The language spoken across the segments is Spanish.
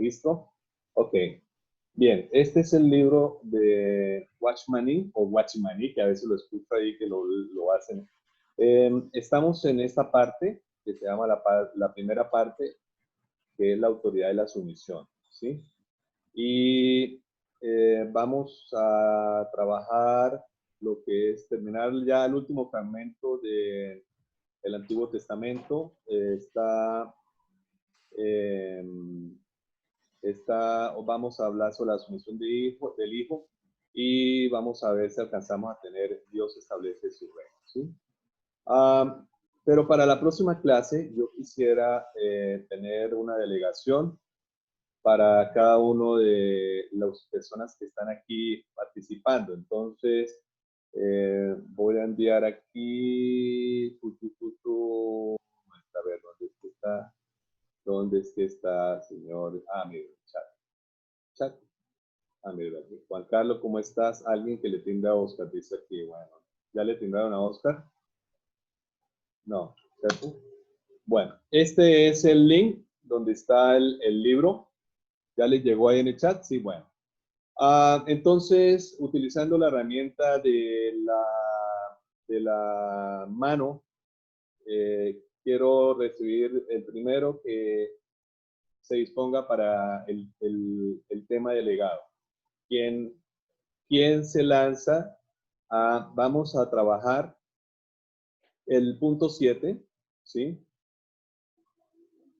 registro. Ok. Bien, este es el libro de Watchmani o Watchmani, que a veces lo escucho ahí que lo hacen. Estamos en esta parte que se llama la primera parte, que es la autoridad de la sumisión, ¿sí? Y vamos a trabajar lo que es terminar ya el último fragmento del Antiguo Testamento. Vamos a hablar sobre la sumisión del Hijo y vamos a ver si alcanzamos a tener Dios establece su reino, ¿sí? Pero para la próxima clase yo quisiera tener una delegación para cada uno de las personas que están aquí participando. Entonces, voy a enviar aquí, a ver, ¿dónde es que está? ¿Dónde es que está, señor? Mira, chat. Mira, aquí. Juan Carlos, ¿cómo estás? Alguien que le tienda a Oscar, dice aquí, bueno, ¿ya le timbraron a Oscar? No, ¿cierto? Bueno, este es el link donde está el libro. ¿Ya les llegó ahí en el chat? Sí, bueno. Entonces, utilizando la herramienta de la mano, quiero recibir el primero que se disponga para el tema delegado. ¿Quién se lanza? Vamos a trabajar el punto 7, ¿sí?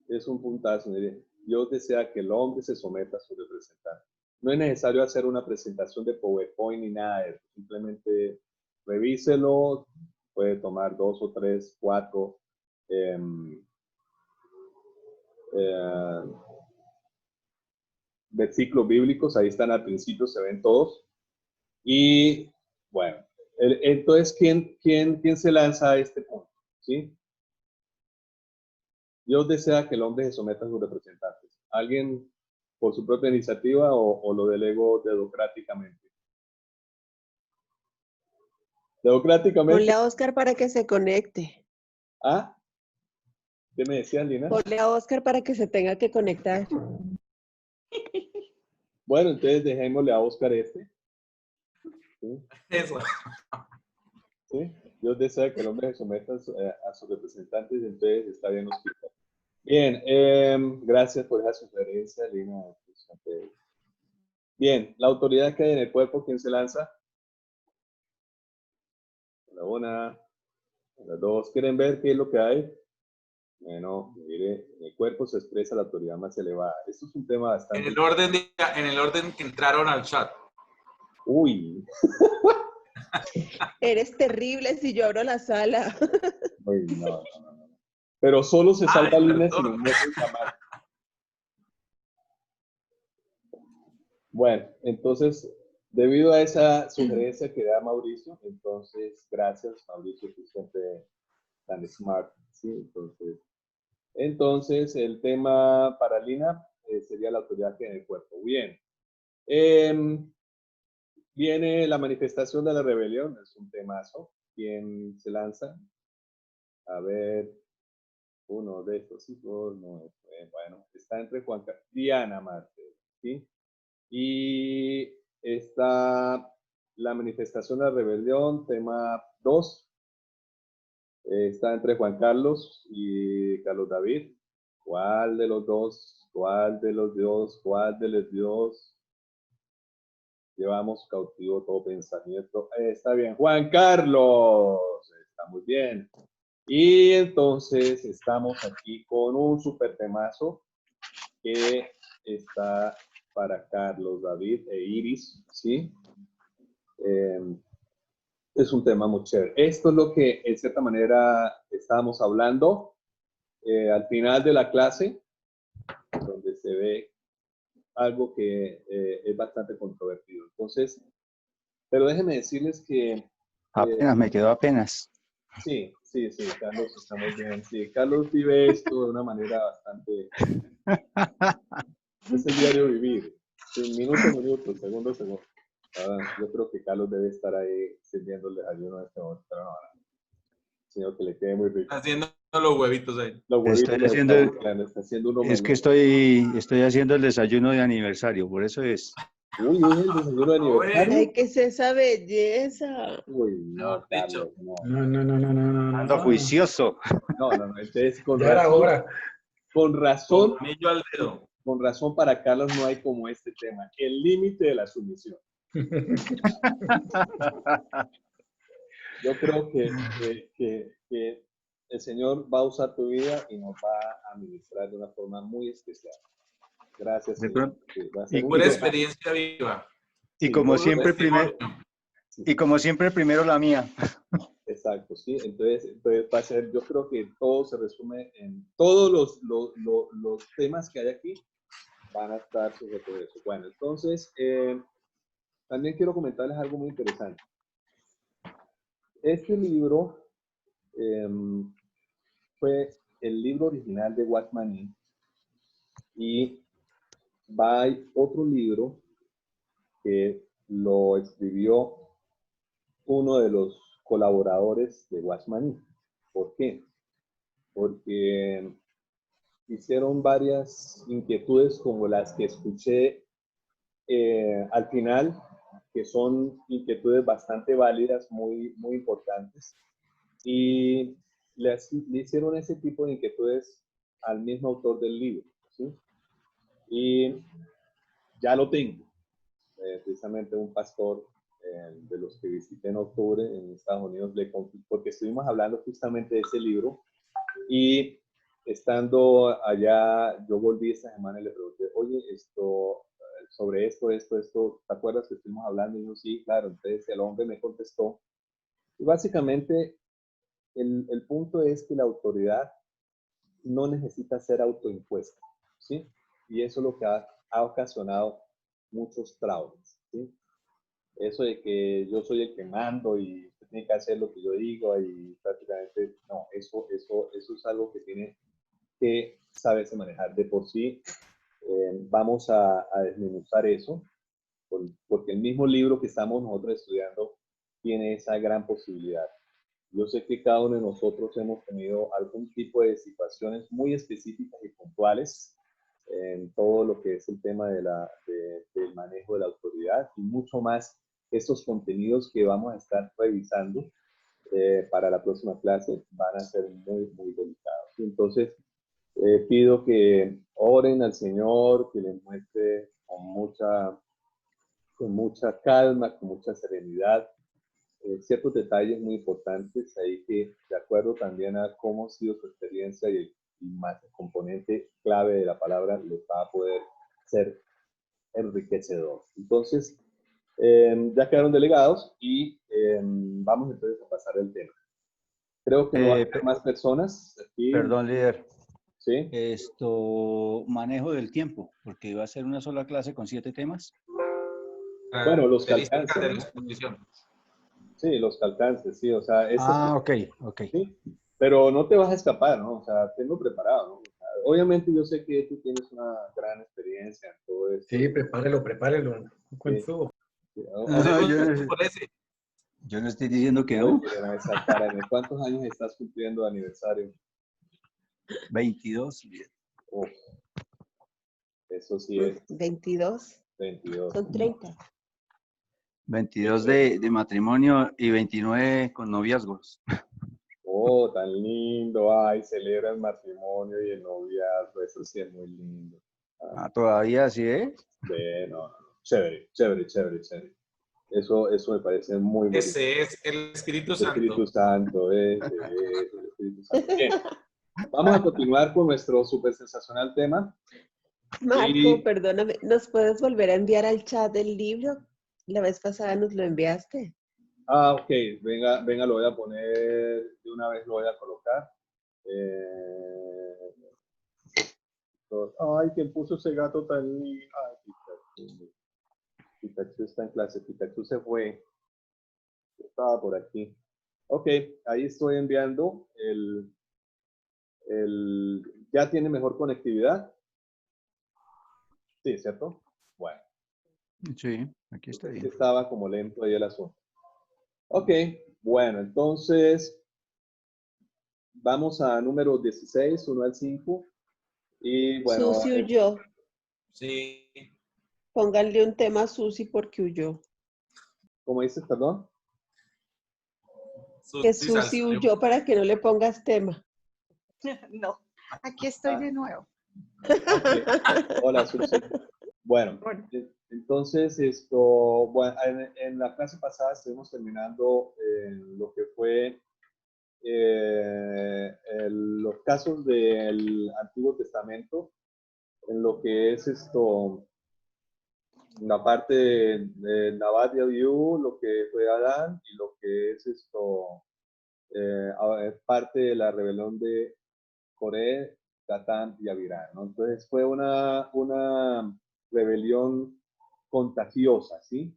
Es un puntazo. Mire. Dios desea que el hombre se someta a su representante. No es necesario hacer una presentación de PowerPoint ni nada de eso. Simplemente revíselo. Puede tomar 2 o 3, 4 versículos bíblicos. Ahí están al principio, se ven todos. Y bueno, entonces, ¿quién se lanza a este punto? ¿Sí? Dios desea que el hombre se someta a sus representantes. ¿Alguien por su propia iniciativa o lo delego democráticamente? Democráticamente. Ponle a Oscar para que se conecte. ¿Qué me decían, Lina? Ponle a Oscar para que se tenga que conectar. Bueno, entonces dejémosle a Oscar este. ¿Sí? Eso. ¿Sí? Dios desea que el hombre se someta a sus representantes, entonces está bien Oscar. Bien, gracias por esa sugerencia, Lina. Bien, la autoridad que hay en el cuerpo, ¿quién se lanza? La una, las dos. ¿Quieren ver qué es lo que hay? Bueno, mire, en el cuerpo se expresa la autoridad más elevada. Esto es un tema bastante... En el orden que entraron al chat. Uy. Eres terrible si yo abro la sala. Uy, no. Pero solo se salva Lina si nos muestran llamar. Bueno, entonces, debido a esa sugerencia que da Mauricio, entonces, gracias, Mauricio, tú siempre tan smart, ¿sí? Entonces, el tema para Lina sería la autoridad que en el cuerpo. Bien. Viene la manifestación de la rebelión, es un temazo. ¿Quién se lanza? A ver, uno de estos hijos, no, bueno, está entre Juan Carlos, Diana Marte, ¿sí? Y está la manifestación de la rebelión, tema 2. Está entre Juan Carlos y Carlos David. ¿Cuál de los dos? ¿Cuál de los dos? ¿Cuál de los dos? Llevamos cautivo todo pensamiento. Está bien. Juan Carlos. Está muy bien. Y entonces estamos aquí con un super temazo que está para Carlos, David e Iris, ¿sí? Es un tema muy chévere. Esto es lo que, en cierta manera, estábamos hablando al final de la clase, donde se ve algo que es bastante controvertido. Entonces, pero déjenme decirles que... apenas, me quedó apenas. Sí, Carlos está muy bien. Sí, Carlos vive esto de una manera bastante... Es el diario vivir. Sí, minuto a minuto, segundo a segundo. Yo creo que Carlos debe estar ahí sirviéndole ayuno a este momento, pero no, señor, que le quede muy rico. Haciendo los huevitos ahí. Los huevitos Estoy los haciendo, está buscando, está haciendo uno es que menos. estoy haciendo el desayuno de aniversario, por eso es. Uy, hoy es el desayuno de aniversario. Ay, ¿qué es esa belleza? Uy, no, Mejor dicho. Carlos, no. No, no, no, no, no, no, Ando no. juicioso. No, no, no. Entonces, Ya era hora. con Con razón, anillo al dedo. con razón para Carlos no hay como este tema, el límite de la sumisión. Yo creo que el Señor va a usar tu vida y nos va a administrar de una forma muy especial. Gracias, De Señor. pronto. Sí, va a ser Y, un Pura y- milagro. experiencia viva. y Sí, como Puro siempre, testimonio. y como siempre, primero la mía. exacto, sí. Entonces va a ser, yo creo que todo se resume en todos los temas que hay aquí van a estar sujetos a eso. Bueno, entonces, también quiero comentarles algo muy interesante. Este libro fue el libro original de Watchman y hay otro libro que lo escribió uno de los colaboradores de Watchman. ¿Por qué? Porque hicieron varias inquietudes como las que escuché al final, que son inquietudes bastante válidas, muy, muy importantes, y le hicieron ese tipo de inquietudes al mismo autor del libro, ¿sí? Y ya lo tengo. Precisamente un pastor de los que visité en octubre en Estados Unidos, porque estuvimos hablando justamente de ese libro, y estando allá, yo volví esta semana y le pregunté, oye, sobre esto, ¿te acuerdas que estuvimos hablando? Y dijo, sí, claro. Entonces el hombre me contestó. Y básicamente el punto es que la autoridad no necesita ser autoimpuesta, ¿sí? Y eso es lo que ha ocasionado muchos traumas, ¿sí? Eso de que yo soy el que mando y usted tiene que hacer lo que yo digo y prácticamente, no, eso es algo que tiene que saberse manejar. De por sí, vamos a desmenuzar eso, porque el mismo libro que estamos nosotros estudiando tiene esa gran posibilidad. Yo sé que cada uno de nosotros hemos tenido algún tipo de situaciones muy específicas y puntuales en todo lo que es el tema del manejo de la autoridad y mucho más estos contenidos que vamos a estar revisando para la próxima clase van a ser muy, muy delicados. Entonces, pido que oren al Señor, que le muestre con mucha calma, con mucha serenidad, ciertos detalles muy importantes ahí que, de acuerdo también a cómo ha sido su experiencia y más el componente clave de la palabra, les va a poder ser enriquecedor. Entonces, ya quedaron delegados y vamos entonces a pasar el tema. Creo que no va a haber más personas aquí. Perdón, líder. ¿Sí? Manejo del tiempo, porque va a ser una sola clase con 7 temas. Bueno, los que Características de la alcancen. exposición. Sí, los que alcances, sí, o sea, Ok. sí, pero no te vas a escapar, ¿no? O sea, tengo preparado, ¿no? O sea, obviamente yo sé que tú tienes una gran experiencia en todo esto. Sí, prepárelo. Un buen Sí. flujo. Sí, Yo no estoy diciendo que no. Miren esa cara. ¿Cuántos años estás cumpliendo de aniversario? 22. Uf, eso sí es 22, 22. son 30. 22 de matrimonio y 29 con noviazgos. Oh, tan lindo. Ay, celebra el matrimonio y el noviazgo. Eso sí es muy lindo. Todavía sí, ¿eh? Bueno, chévere, chévere, chévere, chévere. Eso me parece muy bonito. Ese es el Espíritu El Santo. Espíritu Santo, el Espíritu Santo. Bien, vamos a continuar con nuestro súper sensacional tema. Marco, perdóname, ¿nos puedes volver a enviar al chat del libro? La vez pasada nos lo enviaste. Ok, venga, lo voy a poner, de una vez lo voy a colocar. Ay, ¿quién puso ese gato tan lindo? Ay, Pikachu. Pikachu está en clase, Pikachu se fue. Estaba por aquí. Ok, ahí estoy enviando ¿ya tiene mejor conectividad? Sí, ¿cierto? Bueno. Sí, aquí está bien. Estaba como lento ahí el asunto. Ok, bueno, entonces vamos a número 16, 1 al 5. Y bueno, Susi huyó. Sí. Pónganle un tema a Susi porque huyó. ¿cómo dices, perdón? Que Susi Susi Salsa, huyó para que no le pongas tema. No, aquí estoy de nuevo. Ok. Hola, Susi. Bueno, Bueno. entonces esto, bueno, en la clase pasada estuvimos terminando lo que fue los casos del Antiguo Testamento, en lo que es esto, la parte de Nabat y Abiú, lo que fue Adán, y lo que es esto, es parte de la rebelión de Coré, Datán y Abiram, ¿no? Entonces fue una rebelión contagiosa, ¿sí?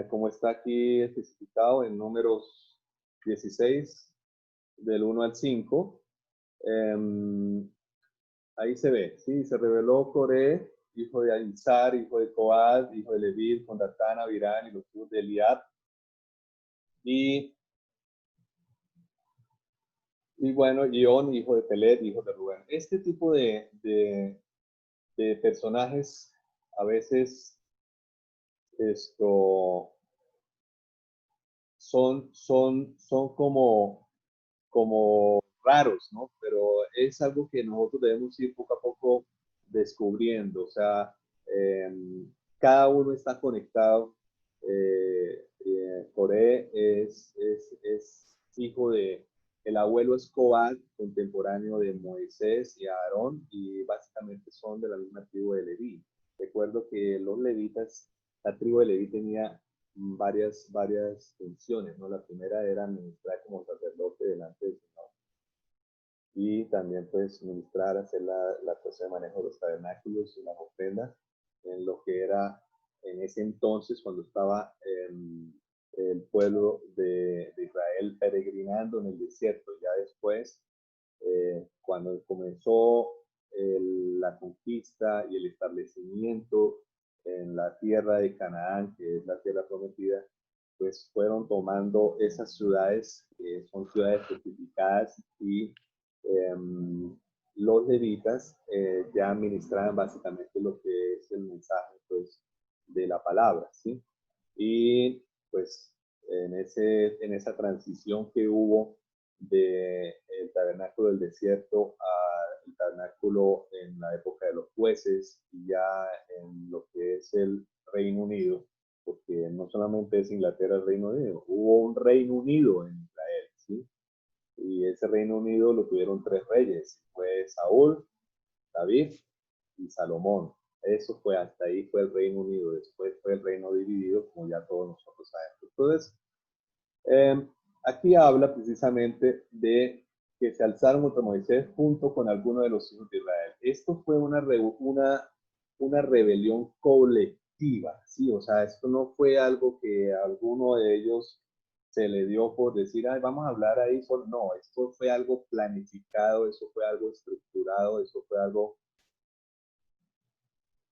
Como está aquí especificado en números 16, del 1 al 5, ahí se ve, ¿sí? Se rebeló Coré, hijo de Aizar, hijo de Coad, hijo de Leví, con Datán, Abiram y los hijos de Eliab. Y bueno, Guión, hijo de Pelet, hijo de Rubén. Este tipo de personajes a veces esto, son como raros, ¿no? Pero es algo que nosotros debemos ir poco a poco descubriendo. O sea, eh, cada uno está conectado. Coré es hijo de, el abuelo es Cobal, contemporáneo de Moisés y Aarón, y básicamente son de la misma tribu de Leví. Recuerdo que los levitas, la tribu de Leví tenía varias funciones, ¿no? La primera era ministrar como sacerdote delante del Señor y también pues ministrar, hacer la cosa de manejo de los tabernáculos y las ofrendas en lo que era en ese entonces cuando estaba el pueblo de Israel peregrinando en el desierto. Ya después, cuando comenzó la conquista y el establecimiento en la tierra de Canaán, que es la tierra prometida, pues fueron tomando esas ciudades, que son ciudades fortificadas, y los levitas ya ministraban básicamente lo que es el mensaje pues, de la palabra, ¿sí? Y pues en esa transición que hubo del tabernáculo del desierto al tabernáculo en la época de los jueces y ya en lo que es el Reino Unido, porque no solamente es Inglaterra el Reino Unido, hubo un Reino Unido en Israel, ¿sí? Y ese Reino Unido lo tuvieron 3 reyes, fue Saúl, David y Salomón. Eso fue, hasta ahí fue el Reino Unido, después fue el reino dividido, como ya todos nosotros sabemos. Entonces, aquí habla precisamente de que se alzaron contra Moisés junto con algunos de los hijos de Israel. Esto fue una rebelión colectiva, ¿sí? O sea, esto no fue algo que a alguno de ellos se le dio por decir, ay, vamos a hablar ahí. No, esto fue algo planificado, eso fue algo estructurado, eso fue algo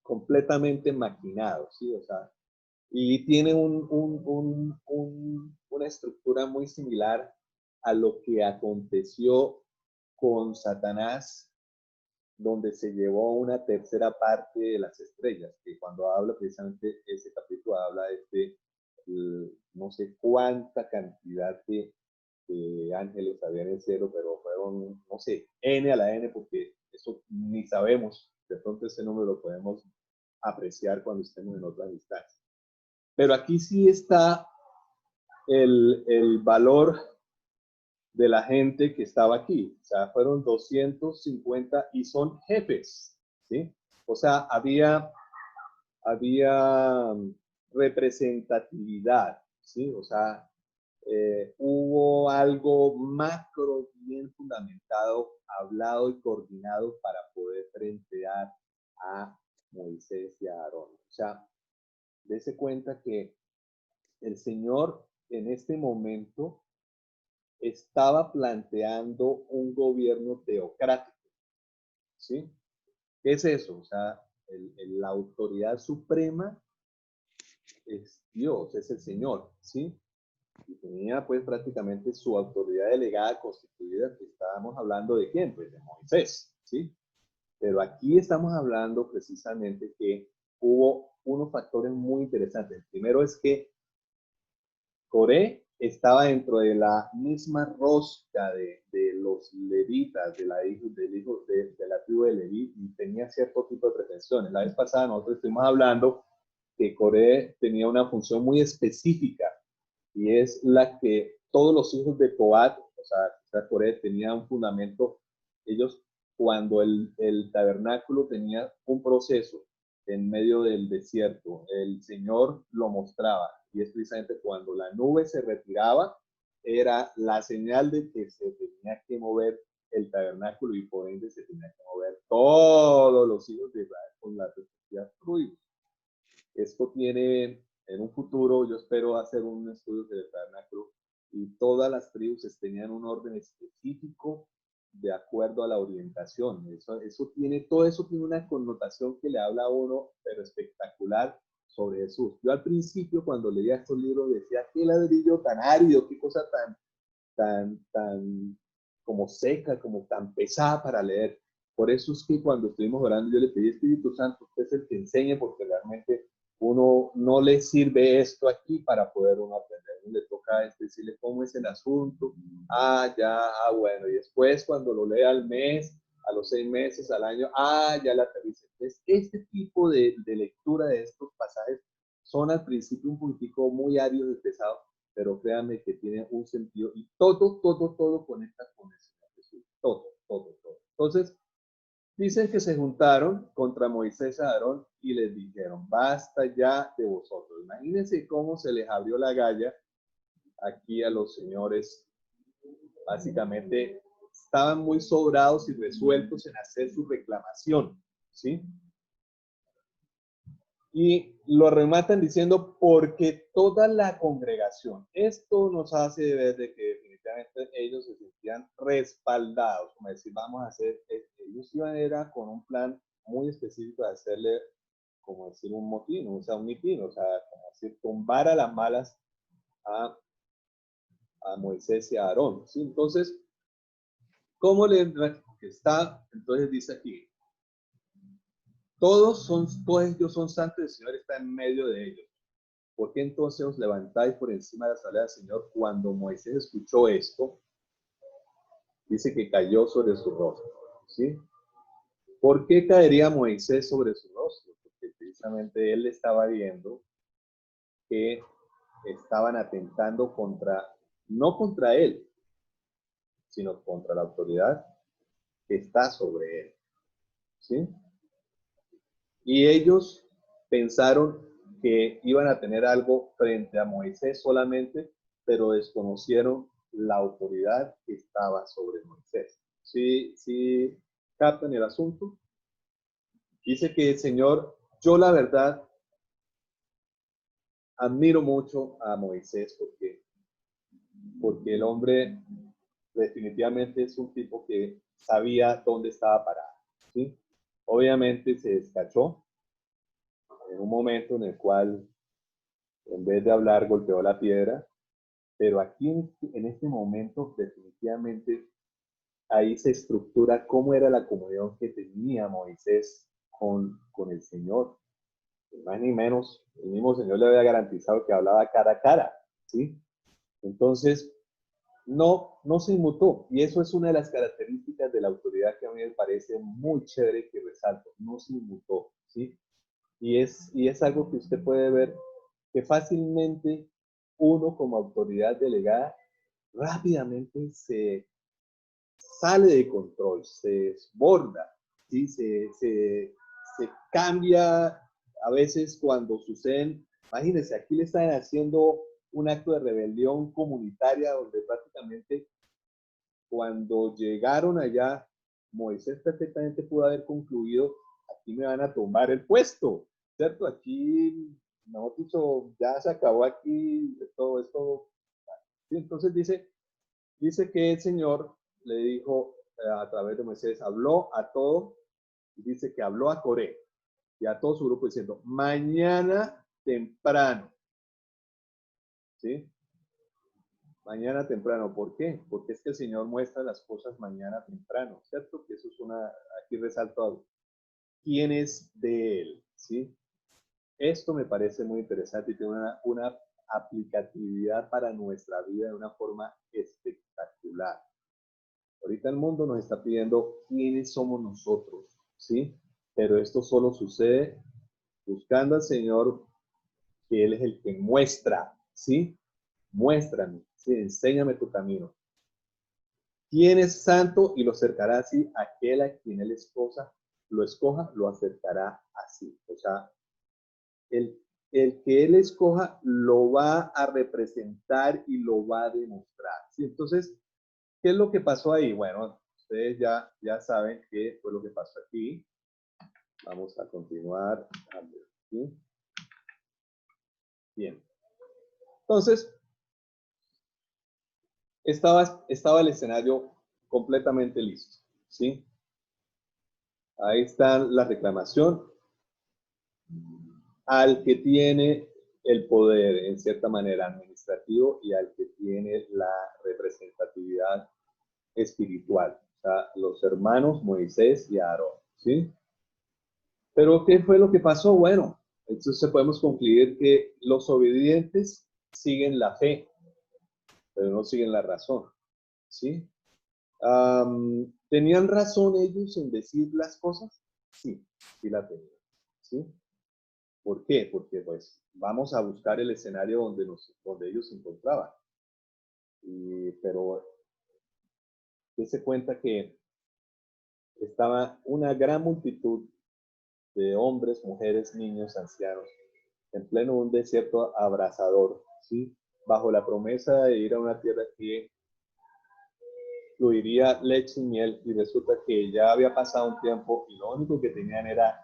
completamente maquinado, ¿sí? O sea, y tiene una estructura muy similar a lo que aconteció con Satanás, donde se llevó una tercera parte de las estrellas, que cuando habla precisamente ese capítulo habla de no sé cuánta cantidad de ángeles había en el cielo, pero fueron, no sé, n a la n, porque eso ni sabemos, de pronto ese número lo podemos apreciar cuando estemos en otras instancias. Pero aquí sí está el valor de la gente que estaba aquí. O sea, fueron 250 y son jefes, ¿sí? O sea, había representatividad, ¿sí? O sea, hubo algo macro bien fundamentado, hablado y coordinado para poder frentear a Moisés y a Aarón. O sea, dése cuenta que el Señor en este momento estaba planteando un gobierno teocrático, ¿sí? ¿Qué es eso? O sea, la autoridad suprema es Dios, es el Señor, ¿sí? y tenía pues prácticamente su autoridad delegada constituida, que estábamos hablando de quién, pues de Moisés, ¿sí? Pero aquí estamos hablando precisamente que hubo unos factores muy interesantes. El primero es que Coré estaba dentro de la misma rosca de los levitas, de la tribu de Leví, y tenía cierto tipo de pretensiones. La vez pasada nosotros estuvimos hablando que Coré tenía una función muy específica, y es la que todos los hijos de Coat, o sea, Coré tenía un fundamento. Ellos, cuando el tabernáculo tenía un proceso en medio del desierto, el Señor lo mostraba, y es precisamente cuando la nube se retiraba, era la señal de que se tenía que mover el tabernáculo, y por ende se tenía que mover todos los hijos de Israel con las respectivas tribus. Esto tiene, en un futuro, yo espero hacer un estudio del tabernáculo, y todas las tribus tenían un orden específico de acuerdo a la orientación. Todo eso tiene una connotación que le habla a uno, pero espectacular, sobre Jesús. Yo al principio, cuando leía estos libros, decía, qué ladrillo tan árido, qué cosa tan como seca, como tan pesada para leer. Por eso es que cuando estuvimos orando, yo le pedí, Espíritu Santo, usted es el que enseñe, porque realmente uno no le sirve esto aquí para poder uno aprender. Le toca decirle cómo es el asunto. Bueno. Y después, cuando lo lea al mes, a los 6 meses, al año, ya la aterriza. Entonces, este tipo de lectura de estos pasajes son al principio un puntico muy áridos y pesados, pero créanme que tiene un sentido, y todo conecta con el Señor Jesús. Todo. Entonces, dicen que se juntaron contra Moisés y Aarón y les dijeron, basta ya de vosotros. Imagínense cómo se les abrió la galla aquí a los señores. Básicamente, estaban muy sobrados y resueltos en hacer su reclamación, ¿sí? Y lo rematan diciendo, porque toda la congregación. Esto nos hace ver de que definitivamente ellos se sentían respaldados, como decir, vamos a hacer, ellos iban era con un plan muy específico de hacerle, como decir, un motín, o sea, un mitin, o sea, como decir, tumbar a las malas a Moisés y a Aarón, ¿sí? Entonces, ¿cómo le está? Entonces dice aquí, todos ellos son santos, el Señor está en medio de ellos. ¿Por qué entonces os levantáis por encima de la sala del Señor? Cuando Moisés escuchó esto, dice que cayó sobre su rostro, ¿sí? ¿Por qué caería Moisés sobre su rostro? Porque precisamente él estaba viendo que estaban atentando no contra él, sino contra la autoridad que está sobre él, ¿sí? Y ellos pensaron que iban a tener algo frente a Moisés solamente, pero desconocieron la autoridad que estaba sobre Moisés. ¿Sí captan el asunto? Dice que el Señor, yo la verdad admiro mucho a Moisés porque el hombre definitivamente es un tipo que sabía dónde estaba parado, ¿sí? Obviamente se descachó en un momento en el cual, en vez de hablar, golpeó la piedra, pero aquí en este momento definitivamente ahí se estructura cómo era la comunión que tenía Moisés con el Señor. Más ni menos, el mismo Señor le había garantizado que hablaba cara a cara, ¿sí? Entonces, no se inmutó, y eso es una de las características de la autoridad que a mí me parece muy chévere que resalto, no se inmutó, ¿sí? Y es algo que usted puede ver que fácilmente uno como autoridad delegada rápidamente se sale de control, se desborda, ¿sí? se cambia a veces cuando suceden. Imagínense, aquí le están haciendo un acto de rebelión comunitaria donde prácticamente cuando llegaron allá, Moisés perfectamente pudo haber concluido, aquí me van a tomar el puesto, ¿cierto? Aquí, no, ya se acabó aquí, esto. ¿Sí? Entonces dice que el Señor le dijo a través de Moisés, habló a todo, dice que habló a Coré y a todo su grupo diciendo, mañana temprano, ¿sí? Mañana temprano. ¿Por qué? Porque es que el Señor muestra las cosas mañana temprano, ¿cierto? Que eso es aquí resalto algo. ¿Quién es de Él? ¿Sí? Esto me parece muy interesante y tiene una aplicatividad para nuestra vida de una forma espectacular. Ahorita el mundo nos está pidiendo quiénes somos nosotros, ¿sí? Pero esto solo sucede buscando al Señor, que Él es el que muestra, ¿sí? Muéstrame, ¿sí? Enséñame tu camino. ¿Quién es santo? Y lo acercará así, aquel a quien Él lo escoja, lo acercará así. O sea, el que Él escoja lo va a representar y lo va a demostrar, ¿sí? Entonces, ¿qué es lo que pasó ahí? Bueno, ustedes ya saben qué fue lo que pasó aquí. Vamos a continuar. ¿Sí? Bien. Entonces, estaba el escenario completamente listo, ¿sí? Ahí está la reclamación al que tiene el poder, en cierta manera, administrativo y al que tiene la representatividad espiritual. O sea, los hermanos Moisés y Aarón, ¿sí? Pero, ¿qué fue lo que pasó? Bueno, entonces podemos concluir que los obedientes siguen la fe, pero no siguen la razón, ¿sí? ¿Tenían razón ellos en decir las cosas? Sí, sí la tenían, ¿sí? ¿Por qué? Porque pues vamos a buscar el escenario donde ellos se encontraban. Pero dése cuenta que estaba una gran multitud de hombres, mujeres, niños, ancianos, en pleno un desierto abrasador, ¿sí? Bajo la promesa de ir a una tierra que fluiría leche y miel, y resulta que ya había pasado un tiempo y lo único que tenían era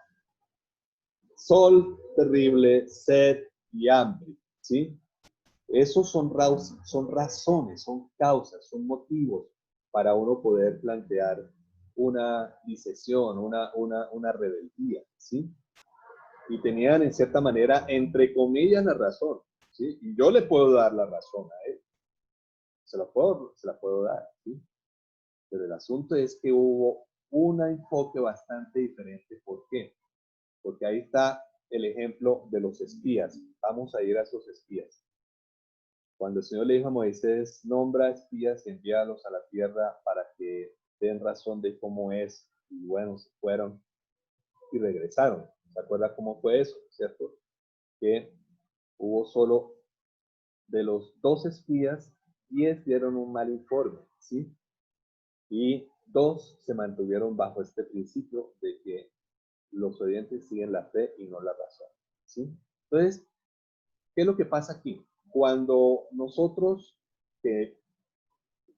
sol terrible, sed y hambre, ¿sí? Esos son razones, son causas, son motivos para uno poder plantear una disección, una rebeldía, ¿sí? Y tenían en cierta manera, entre comillas, la razón, ¿sí? Y yo le puedo dar la razón a él, se la puedo dar, ¿sí? Pero el asunto es que hubo un enfoque bastante diferente. ¿Por qué? Porque ahí está el ejemplo de los espías. Vamos a ir a esos espías. Cuando el Señor le dijo a Moisés, nombra espías y envíalos a la tierra para que den razón de cómo es. Y bueno, se fueron y regresaron. ¿Se acuerda cómo fue eso? ¿Cierto? Que hubo solo de los 2 espías, 10 dieron un mal informe, ¿sí? Y 2 se mantuvieron bajo este principio de que los oyentes siguen la fe y no la razón, ¿sí? Entonces, ¿qué es lo que pasa aquí? Cuando nosotros, que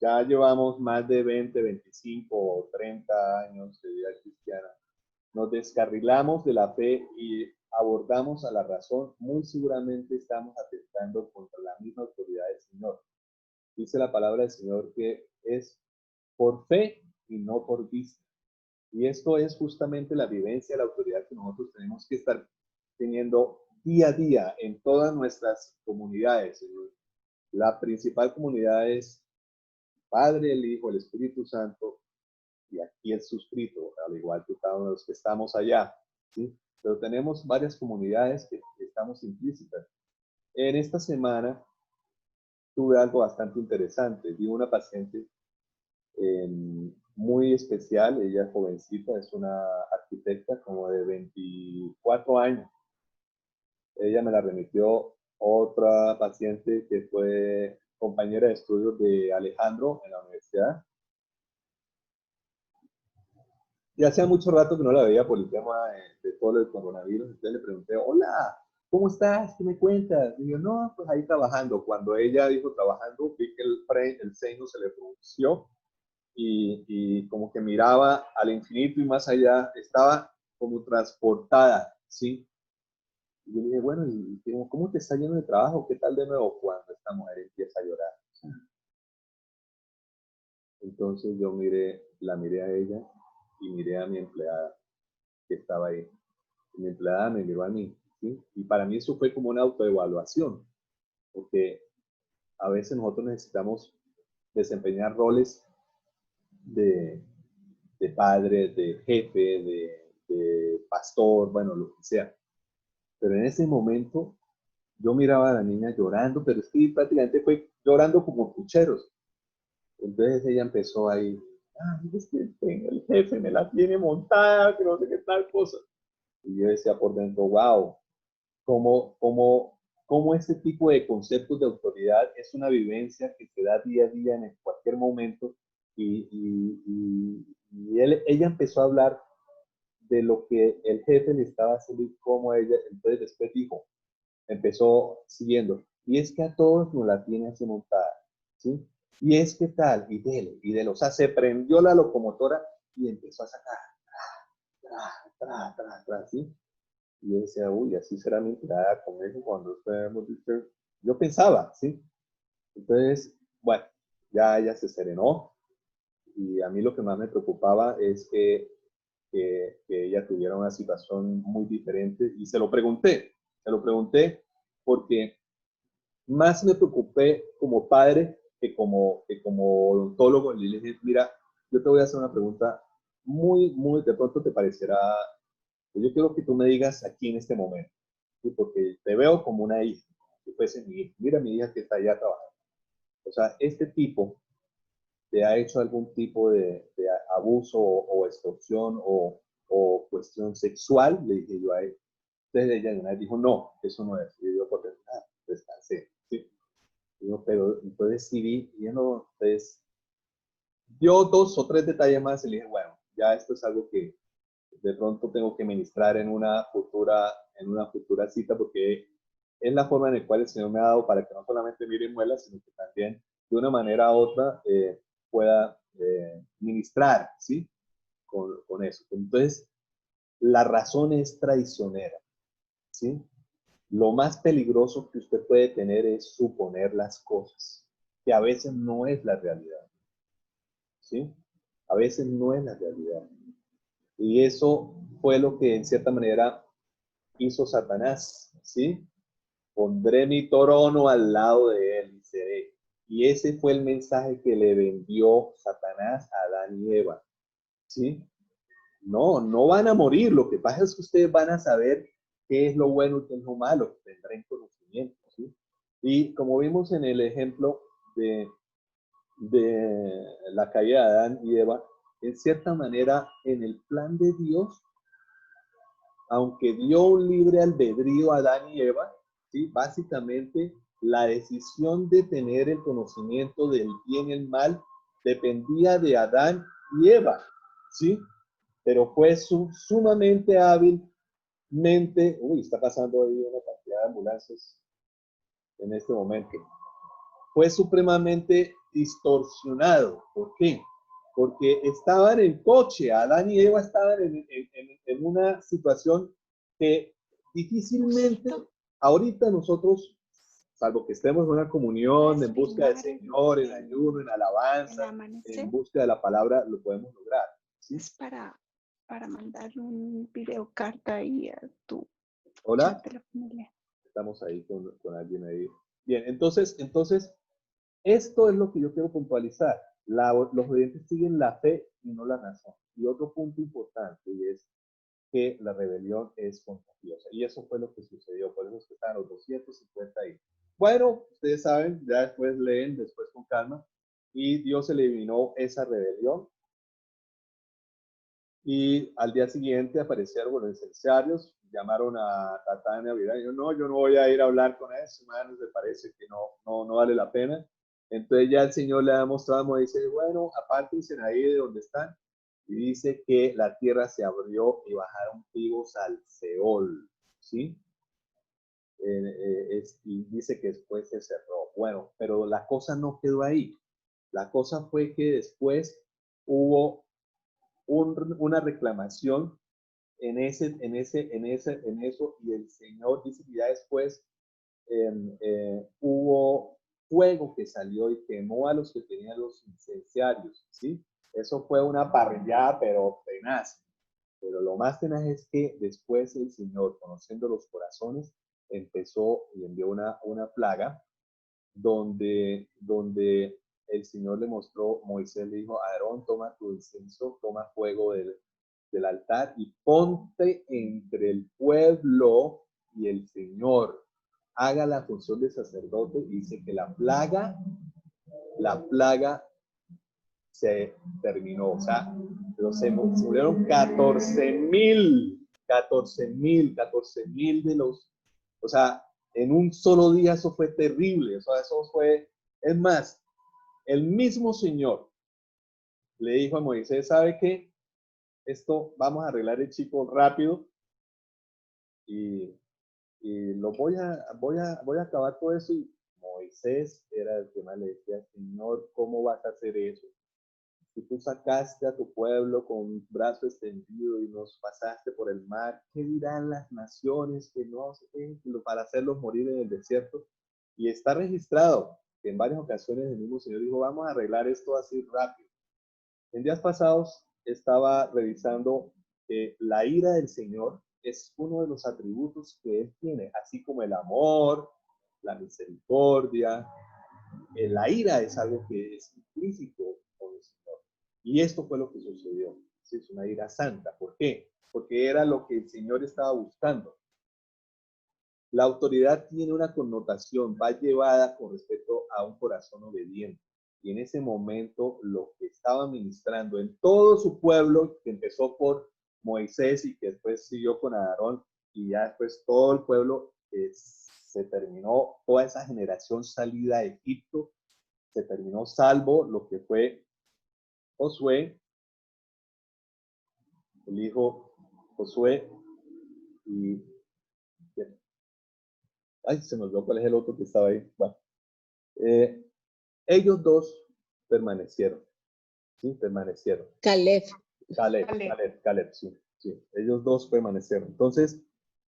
ya llevamos más de 20, 25 o 30 años de vida cristiana, nos descarrilamos de la fe y abordamos a la razón, muy seguramente estamos atentando contra la misma autoridad del Señor. Dice la palabra del Señor que es por fe y no por vista. Y esto es justamente la vivencia, la autoridad que nosotros tenemos que estar teniendo día a día en todas nuestras comunidades. La principal comunidad es Padre, el Hijo, el Espíritu Santo, y aquí el suscrito, al igual que cada uno de los que estamos allá, ¿sí? Pero tenemos varias comunidades que estamos implícitas. En esta semana tuve algo bastante interesante. Vi una paciente muy especial, ella es jovencita, es una arquitecta como de 24 años. Ella me la remitió otra paciente que fue compañera de estudios de Alejandro en la universidad. Y hacía mucho rato que no la veía por el tema de todo el coronavirus. Entonces le pregunté, hola, ¿cómo estás? ¿Qué me cuentas? Y yo, no, pues ahí trabajando. Cuando ella dijo trabajando, vi que el seno se le frunció y como que miraba al infinito y más allá. Estaba como transportada, ¿sí? Y yo le dije, bueno, ¿y cómo te está yendo de trabajo? ¿Qué tal de nuevo? Cuando esta mujer empieza a llorar. Entonces yo la miré a ella y miré a mi empleada que estaba ahí. Mi empleada me miró a mí, ¿sí? Y para mí eso fue como una autoevaluación, porque a veces nosotros necesitamos desempeñar roles de, de padre, de jefe, de pastor, bueno, lo que sea. Pero en ese momento yo miraba a la niña llorando, pero es que prácticamente fue llorando como pucheros. Entonces ella empezó ahí, es que el jefe me la tiene montada, que no sé qué tal cosa. Y yo decía por dentro, wow, cómo este tipo de conceptos de autoridad es una vivencia que se da día a día en cualquier momento. Ella empezó a hablar de lo que el jefe le estaba haciendo y cómo ella, entonces después dijo, empezó siguiendo, y es que a todos nos la tiene así montada, ¿sí? Y es que tal, y dele, o sea, se prendió la locomotora y empezó a sacar, ¿sí? Y yo decía, uy, así será mi mirada con eso cuando estemos, yo pensaba, ¿sí? Entonces, bueno, ya ella se serenó, y a mí lo que más me preocupaba es que ella tuviera una situación muy diferente, y se lo pregunté porque más me preocupé como padre que como odontólogo. Le dije, mira, yo te voy a hacer una pregunta muy, de pronto te parecerá, yo quiero que tú me digas aquí en este momento, ¿sí? Porque te veo como una hija, como si fuese mi hija. Mira mi hija que está allá trabajando. O sea, este tipo te ha hecho algún tipo de abuso o extorsión o cuestión sexual, le dije yo a él. Entonces ella de una vez dijo, no, eso no es. Y yo, por descansé, ¿sí? Digo, pero entonces sí vi, y no, entonces dio 2 o 3 detalles más y le dije, bueno, ya esto es algo que de pronto tengo que ministrar en una futura cita, porque es la forma en la cual el Señor me ha dado para que no solamente mire muelas, sino que también de una manera u otra pueda ministrar, ¿sí? Con eso. Entonces, la razón es traicionera, ¿sí? Lo más peligroso que usted puede tener es suponer las cosas, que a veces no es la realidad, ¿sí? A veces no es la realidad. Y eso fue lo que en cierta manera hizo Satanás, ¿sí? Pondré mi trono al lado de él y seré. Y ese fue el mensaje que le vendió Satanás a Adán y Eva, ¿sí? No, no van a morir. Lo que pasa es que ustedes van a saber qué es lo bueno y qué es lo malo. Tendrán conocimiento, ¿sí? Y como vimos en el ejemplo de la caída de Adán y Eva, en cierta manera, en el plan de Dios, aunque dio un libre albedrío a Adán y Eva, ¿sí? Básicamente la decisión de tener el conocimiento del bien y el mal dependía de Adán y Eva, ¿sí? Pero fue sumamente hábilmente, está pasando ahí una cantidad de ambulancias en este momento, fue supremamente distorsionado. ¿Por qué? Porque estaban en coche, Adán y Eva estaban en una situación que difícilmente ahorita nosotros, salvo que estemos en una comunión, en busca del Señor, en ayuno, en alabanza, en busca de la palabra, lo podemos lograr, ¿sí? Es para mandar un video carta ahí a tu Hola, chat de la familia. estamos ahí con alguien ahí. Bien, entonces, esto es lo que yo quiero puntualizar. Los oyentes siguen la fe y no la razón. Y otro punto importante y es que la rebelión es contagiosa. Y eso fue lo que sucedió. Por eso es que están los 250 ahí. Bueno, ustedes saben, ya después leen, después con calma. Y Dios eliminó esa rebelión. Y al día siguiente aparecieron los incenciarios, llamaron a Tatán y a Abiram, y yo no voy a ir a hablar con eso, hermanos, me parece que no vale la pena. Entonces ya el Señor le ha mostrado, dice, bueno, apártense ahí de donde están, y dice que la tierra se abrió y bajaron trigos al Seol, ¿sí? Y dice que después se cerró. Bueno, pero la cosa no quedó ahí. La cosa fue que después hubo una reclamación en eso, y el Señor dice que ya después hubo fuego que salió y quemó a los que tenían los incenciarios, ¿sí? Eso fue una parrillada, pero tenaz. Pero lo más tenaz es que después el Señor, conociendo los corazones, empezó y envió una plaga donde el Señor le mostró, Moisés le dijo, Aarón, toma tu incienso, toma fuego del altar y ponte entre el pueblo y el Señor. Haga la función de sacerdote y dice que la plaga se terminó. O sea, pero se murieron 14,000 de los, o sea, en un solo día. Eso fue terrible. O sea, eso fue, es más, el mismo Señor le dijo a Moisés, ¿sabe qué? Esto vamos a arreglar el chico rápido y lo voy a acabar todo eso. Y Moisés era el que más le decía, Señor, ¿cómo vas a hacer eso? Si tú sacaste a tu pueblo con un brazo extendido y nos pasaste por el mar, ¿qué dirán las naciones que no sé qué, para hacerlos morir en el desierto? Y está registrado que en varias ocasiones el mismo Señor dijo, vamos a arreglar esto así rápido. En días pasados estaba revisando que la ira del Señor es uno de los atributos que Él tiene, así como el amor, la misericordia. La ira es algo que es implícito con el Señor. Y esto fue lo que sucedió. Es una ira santa. ¿Por qué? Porque era lo que el Señor estaba buscando. La autoridad tiene una connotación, va llevada con respecto a un corazón obediente. Y en ese momento lo que estaba ministrando en todo su pueblo, que empezó por Moisés y que después siguió con Aarón, y ya después todo el pueblo, se terminó, toda esa generación salida de Egipto, se terminó, salvo lo que fue Josué, el hijo Josué, y ay, se me olvidó cuál es el otro que estaba ahí. Bueno, ellos dos permanecieron, ¿sí? Permanecieron. Caleb. Caleb, sí, sí. Ellos dos permanecieron. Entonces,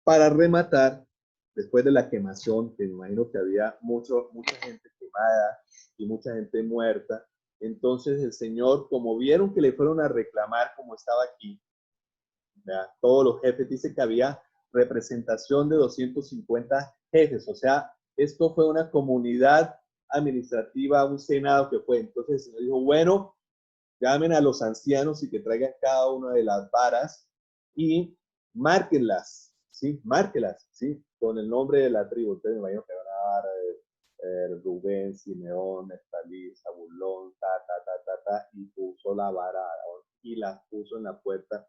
para rematar, después de la quemación, que me imagino que había mucha gente quemada y mucha gente muerta, entonces el Señor, como vieron que le fueron a reclamar como estaba aquí, ¿verdad? Todos los jefes, dice que había representación de 250 jefes, o sea, esto fue una comunidad administrativa, un senado que fue. Entonces el Señor dijo, bueno, llamen a los ancianos y que traigan cada una de las varas y márquenlas, ¿sí? Márquenlas, ¿sí? Con el nombre de la tribu. Ustedes me imagino que era una vara de Rubén, Simeón, Neftalí, Zabulón, y puso la vara y la puso en la puerta,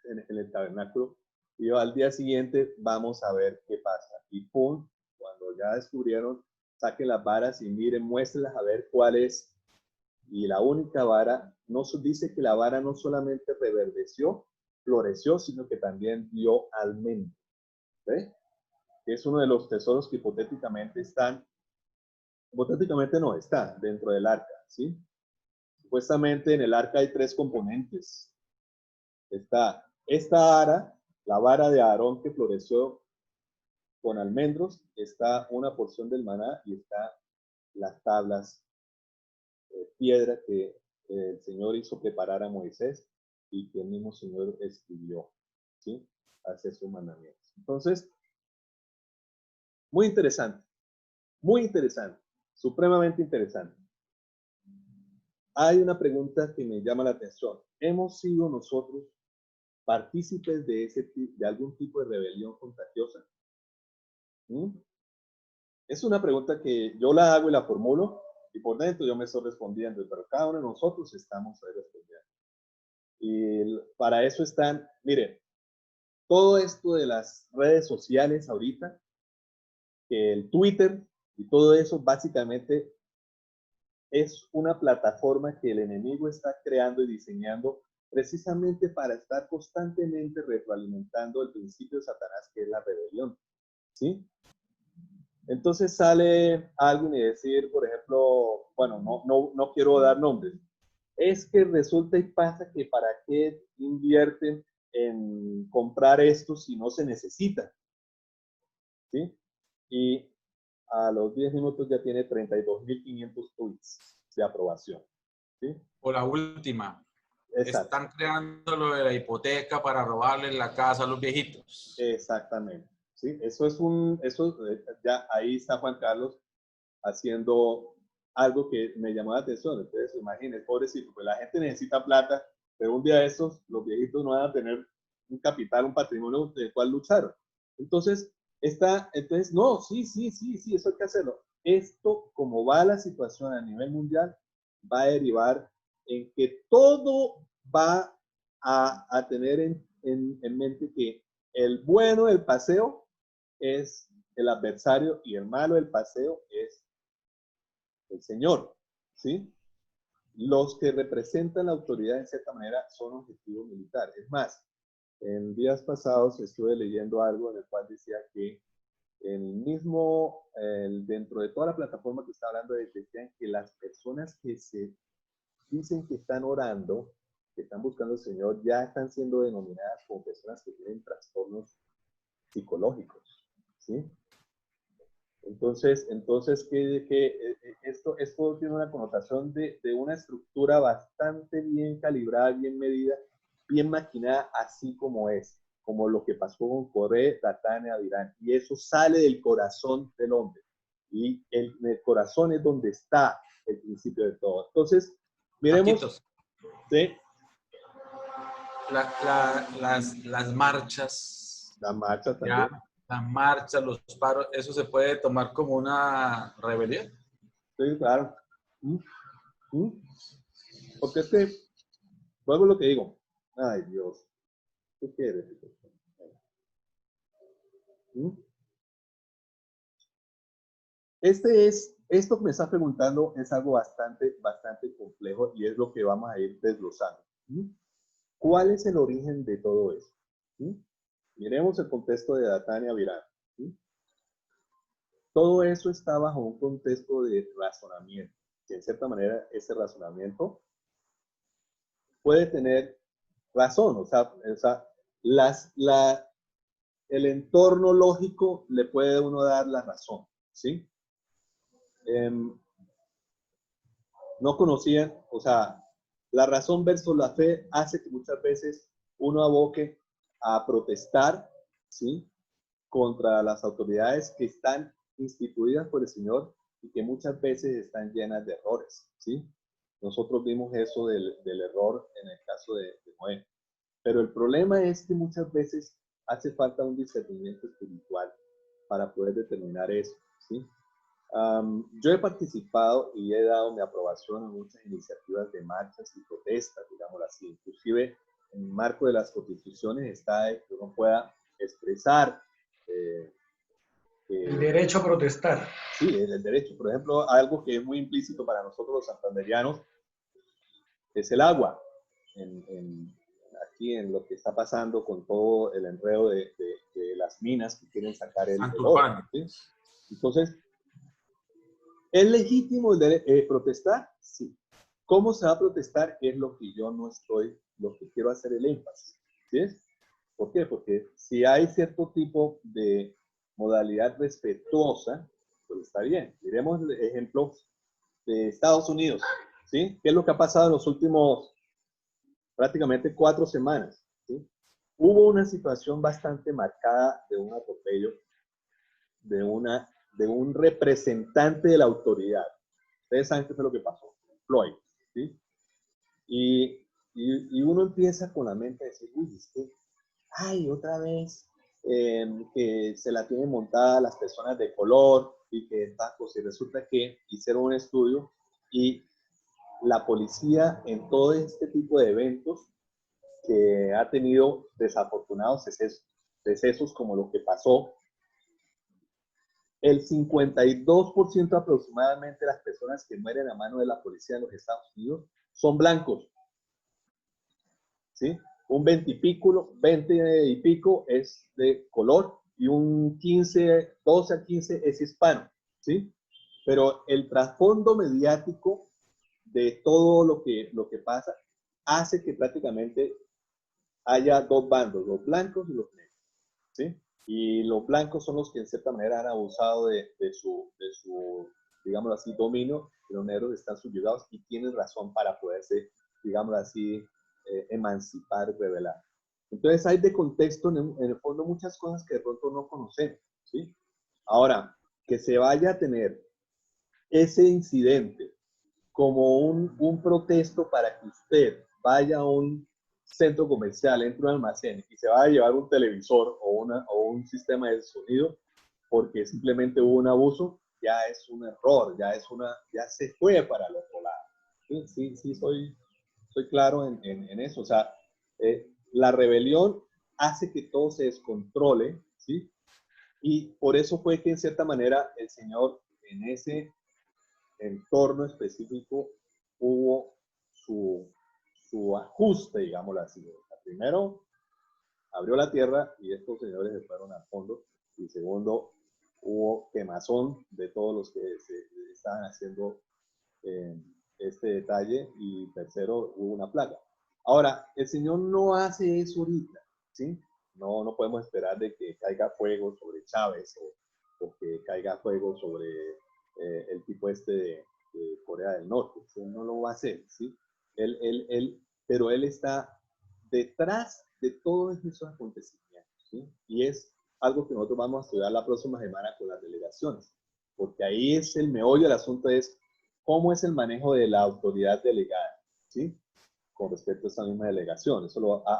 en el tabernáculo. Y al día siguiente vamos a ver qué pasa. Y pum, cuando ya descubrieron, saquen las varas y miren, muéstrenlas a ver cuál es. Y la única vara, dice que la vara no solamente reverdeció, floreció, sino que también dio almendro. ¿Ve? Es uno de los tesoros que hipotéticamente no está dentro del arca, ¿sí? Supuestamente en el arca hay 3 componentes. Está esta vara, la vara de Aarón que floreció con almendros, está una porción del maná y está las tablas de piedra que el Señor hizo preparar a Moisés y que el mismo Señor escribió, ¿sí? Hacia sus mandamientos. Entonces, muy interesante, supremamente interesante. Hay una pregunta que me llama la atención. ¿Hemos sido nosotros partícipes de algún tipo de rebelión contagiosa? Es una pregunta que yo la hago y la formulo, y por dentro yo me estoy respondiendo, pero cada uno de nosotros estamos ahí respondiendo. Y para eso están, miren, todo esto de las redes sociales ahorita, que el Twitter y todo eso básicamente es una plataforma que el enemigo está creando y diseñando precisamente para estar constantemente retroalimentando el principio de Satanás, que es la rebelión, ¿sí? Entonces sale alguien y decir, por ejemplo, bueno, no quiero dar nombres, es que resulta y pasa que para qué invierten en comprar esto si no se necesita, ¿sí? Y a los 10 minutos ya tiene 32.500 tweets de aprobación, ¿sí? O la última. Exacto. Están creando lo de la hipoteca para robarle la casa a los viejitos. Exactamente. Sí, ya ahí está Juan Carlos. haciendo algo que me llamó la atención. Entonces, imagínense, pobrecito, pues la gente necesita plata, pero un día de estos, los viejitos no van a tener un capital, un patrimonio del cual lucharon. Entonces, no, sí, eso hay que hacerlo. Esto, como va la situación a nivel mundial, va a derivar en que todo va a tener en mente que el bueno del paseo es el adversario y el malo del paseo es el Señor, ¿sí? Los que representan la autoridad en cierta manera son objetivos militares. Es más, en días pasados estuve leyendo algo en el cual decía que dentro de toda la plataforma que está hablando, decían que las personas que se dicen que están orando, que están buscando al Señor, ya están siendo denominadas como personas que tienen trastornos psicológicos, ¿sí? Entonces esto tiene una connotación de una estructura bastante bien calibrada, bien medida, bien maquinada, así como lo que pasó con Coré, Datán y Abirán. Y eso sale del corazón del hombre. Y en el corazón es donde está el principio de todo. Entonces, miremos. Marquitos, ¿Sí? las marchas, La marcha también. ya, las marchas, los paros, ¿eso se puede tomar como una rebelión? Sí, claro. Porque es que, vuelvo a lo que digo. Ay, Dios. ¿Qué quieres? Esto que me está preguntando es algo bastante complejo y es lo que vamos a ir desglosando. ¿Cuál es el origen de todo eso? Miremos el contexto de Datán y Abirán. Todo eso está bajo un contexto de razonamiento, que en cierta manera ese razonamiento puede tener razón, o sea el entorno lógico le puede uno dar la razón, ¿sí? No conocían, o sea, la razón versus la fe hace que muchas veces uno aboque a protestar, ¿sí? Contra las autoridades que están instituidas por el Señor y que muchas veces están llenas de errores, ¿sí? Nosotros vimos eso del error en el caso de Noé. Pero el problema es que muchas veces hace falta un discernimiento espiritual para poder determinar eso, ¿sí? Yo he participado y he dado mi aprobación a muchas iniciativas de marchas y protestas, digámoslo así. Inclusive, en el marco de las constituciones está de que uno pueda expresar el derecho a protestar. Sí, el derecho. Por ejemplo, algo que es muy implícito para nosotros los santanderianos es el agua. Aquí en lo que está pasando con todo el enredo de las minas que quieren sacar el oro, ¿sí? Entonces, ¿es legítimo protestar? Sí. ¿Cómo se va a protestar? Es lo que yo no estoy, lo que quiero hacer el énfasis, ¿sí? ¿Por qué? Porque si hay cierto tipo de modalidad respetuosa, pues está bien. Miremos el ejemplo de Estados Unidos, ¿sí? ¿Qué es lo que ha pasado en los últimos prácticamente 4 semanas? ¿Sí? Hubo una situación bastante marcada de un atropello de un representante de la autoridad. Ustedes saben qué fue lo que pasó. Floyd, ¿sí? Y uno empieza con la mente a decir, uy, es que, ay, otra vez que se la tienen montada las personas de color y que tacos, y resulta que hicieron un estudio y la policía en todo este tipo de eventos que ha tenido desafortunados decesos como lo que pasó, el 52% aproximadamente de las personas que mueren a mano de la policía en los Estados Unidos son blancos, ¿sí? Un 20 y pico es de color y un 12 a 15 es hispano, ¿sí? Pero el trasfondo mediático de todo lo que pasa hace que prácticamente haya dos bandos, los blancos y los negros, ¿sí? Y los blancos son los que en cierta manera han abusado de su, digámoslo así, dominio, y los negros están subyugados y tienen razón para poderse, digámoslo así, emancipar y revelar. Entonces hay de contexto en el fondo muchas cosas que de pronto no conocemos, ¿sí? Ahora, que se vaya a tener ese incidente como un protesto para que usted vaya a un centro comercial, entre un almacén y se va a llevar un televisor o un sistema de sonido porque simplemente hubo un abuso, ya es un error, ya se fue para el otro lado. Sí, soy claro en eso. O sea, la rebelión hace que todo se descontrole, ¿sí? Y por eso fue que en cierta manera el Señor en ese entorno específico hubo su ajuste, digámoslo así. O sea, primero abrió la tierra y estos señores se fueron al fondo. Y segundo, hubo quemazón de todos los que se estaban haciendo este detalle. Y tercero, hubo una plaga. Ahora, el Señor no hace eso ahorita, ¿sí? No podemos esperar de que caiga fuego sobre Chávez o que caiga fuego sobre el tipo este de Corea del Norte. Él no lo va a hacer, ¿sí? Pero él está detrás de todos esos acontecimientos, ¿sí? Y es algo que nosotros vamos a estudiar la próxima semana con las delegaciones, porque ahí es el meollo del asunto, es cómo es el manejo de la autoridad delegada, ¿sí? Con respecto a esta misma delegación.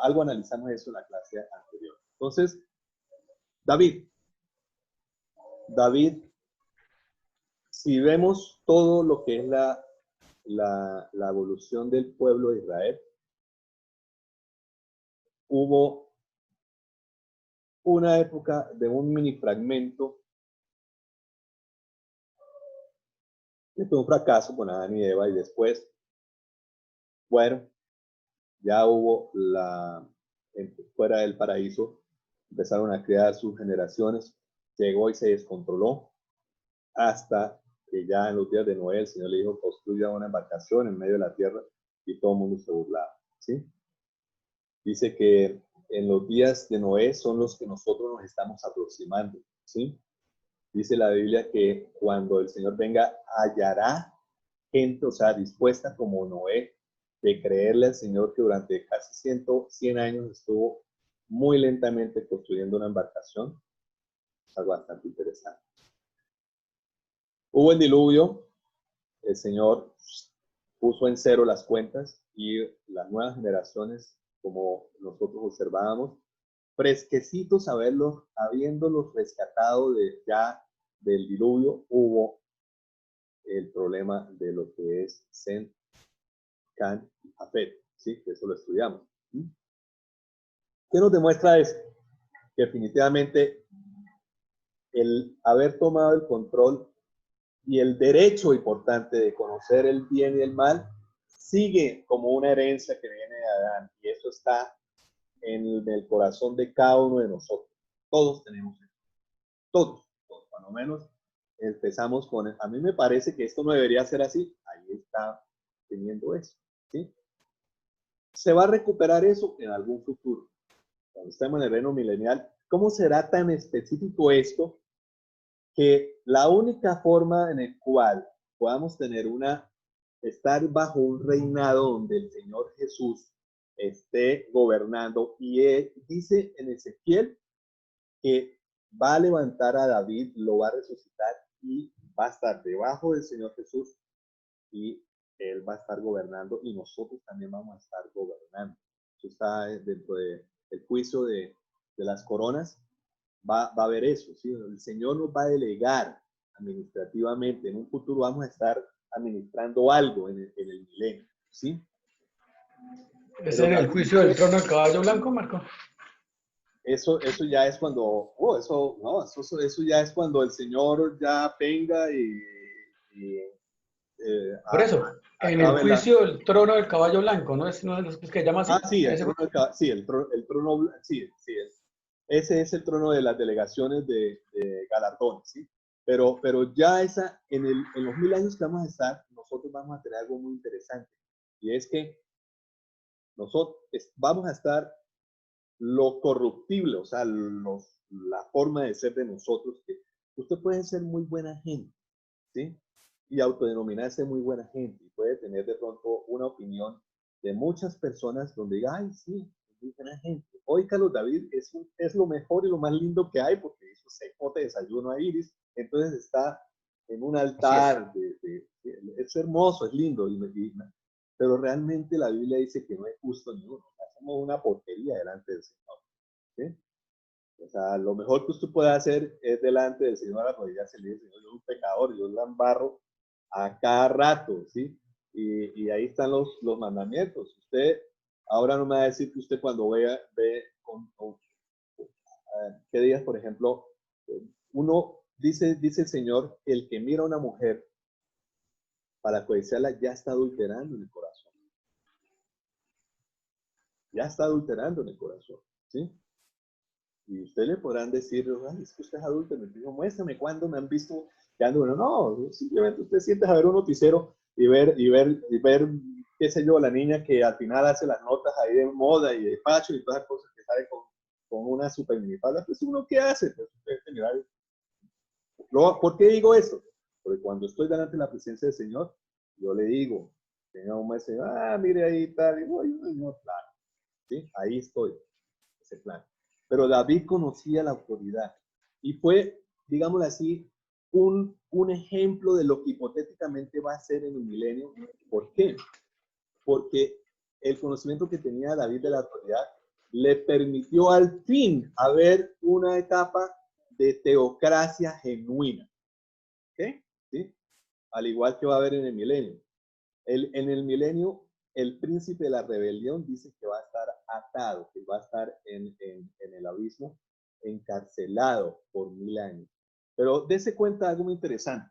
Algo analizamos eso en la clase anterior. Entonces, David, si vemos todo lo que es la evolución del pueblo de Israel, hubo una época de un mini fragmento que fue un fracaso con Adán y Eva, y después, bueno, ya hubo fuera del paraíso, empezaron a crear sus generaciones, llegó y se descontroló hasta que ya en los días de Noé el Señor le dijo, construya una embarcación en medio de la tierra, y todo el mundo se burlaba, ¿sí? Dice que en los días de Noé son los que nosotros nos estamos aproximando, ¿sí? Dice la Biblia que cuando el Señor venga, hallará gente, o sea, dispuesta como Noé, de creerle al Señor, que durante casi 100 años estuvo muy lentamente construyendo una embarcación. Es algo bastante interesante. Hubo el diluvio, el Señor puso en cero las cuentas y las nuevas generaciones, como nosotros observábamos, fresquecitos habiéndolos rescatado del diluvio, hubo el problema de lo que es Sem, Can y Jafet, ¿sí? Que eso lo estudiamos. ¿Sí? ¿Qué nos demuestra esto? Que definitivamente el haber tomado el control y el derecho importante de conocer el bien y el mal sigue como una herencia que viene de Adán, y eso está en el corazón de cada uno de nosotros. Todos tenemos eso. Todos, cuando menos empezamos con a mí me parece que esto no debería ser así, ahí está teniendo eso, ¿sí? Se va a recuperar eso en algún futuro, cuando estemos en el reino milenial. ¿Cómo será tan específico esto que la única forma en la cual podamos estar bajo un reinado donde el Señor Jesús esté gobernando? Y él dice en Ezequiel que va a levantar a David, lo va a resucitar y va a estar debajo del Señor Jesús, y él va a estar gobernando, y nosotros también vamos a estar gobernando. Eso está dentro del juicio de las coronas. Va a haber eso, ¿sí? El Señor nos va a delegar administrativamente. En un futuro vamos a estar administrando algo en el milenio, ¿sí? ¿Es en el juicio del trono del caballo blanco, Marco? Eso ya es cuando, eso ya es cuando el Señor ya venga por eso, en el juicio del trono del caballo blanco, ¿no es que llama así? Sí, el trono, sí, ese es el trono de las delegaciones de galardones, ¿sí? Pero ya en los 1000 años que vamos a estar, nosotros vamos a tener algo muy interesante, y es que nosotros vamos a estar lo corruptible, o sea, la forma de ser de nosotros, que usted puede ser muy buena gente, ¿sí? Y autodenominarse muy buena gente, y puede tener de pronto una opinión de muchas personas donde diga, ay, sí, es muy buena gente. Hoy Carlos David es lo mejor y lo más lindo que hay, porque hizo secote desayuno a Iris, entonces está en un altar. Es hermoso, es lindo, pero realmente la Biblia dice que no es justo ni uno. Hacemos una porquería delante del Señor. ¿Sí? O sea, lo mejor que usted puede hacer es delante del Señor arrodillarse y decir, Señor, yo soy un pecador, yo la embarro a cada rato, ¿sí? Y ahí están los mandamientos. Usted ahora no me va a decir que usted cuando ve ¿qué días, por ejemplo? Uno dice el Señor, el que mira a una mujer para codiciarla ya está adulterando en el corazón. Ya está adulterando en el corazón, ¿sí? Y ustedes le podrán decir, ay, es que usted es adulto. Me dijo, muéstrame cuándo me han visto que ando. Bueno, no, simplemente usted siente a ver un noticiero y ver, qué sé yo, la niña que al final hace las notas ahí de moda y de facho y todas las cosas que sale con una super minifalda. Pues uno, ¿qué hace? Pues, ¿por qué digo eso? Porque cuando estoy delante de la presencia del Señor, yo le digo, Señor, un mes, mire ahí tal, y voy, Señor, claro, ¿sí? Ahí estoy, ese plan. Pero David conocía la autoridad y fue, digámoslo así, un ejemplo de lo que hipotéticamente va a ser en el milenio. ¿Por qué? Porque el conocimiento que tenía David de la autoridad le permitió al fin haber una etapa de teocracia genuina. ¿Ok? ¿Sí? Al igual que va a haber en el milenio. En el milenio, el príncipe de la rebelión dice que va a estar atado, que va a estar en el abismo, encarcelado por 1000 años. Pero dése cuenta de algo muy interesante.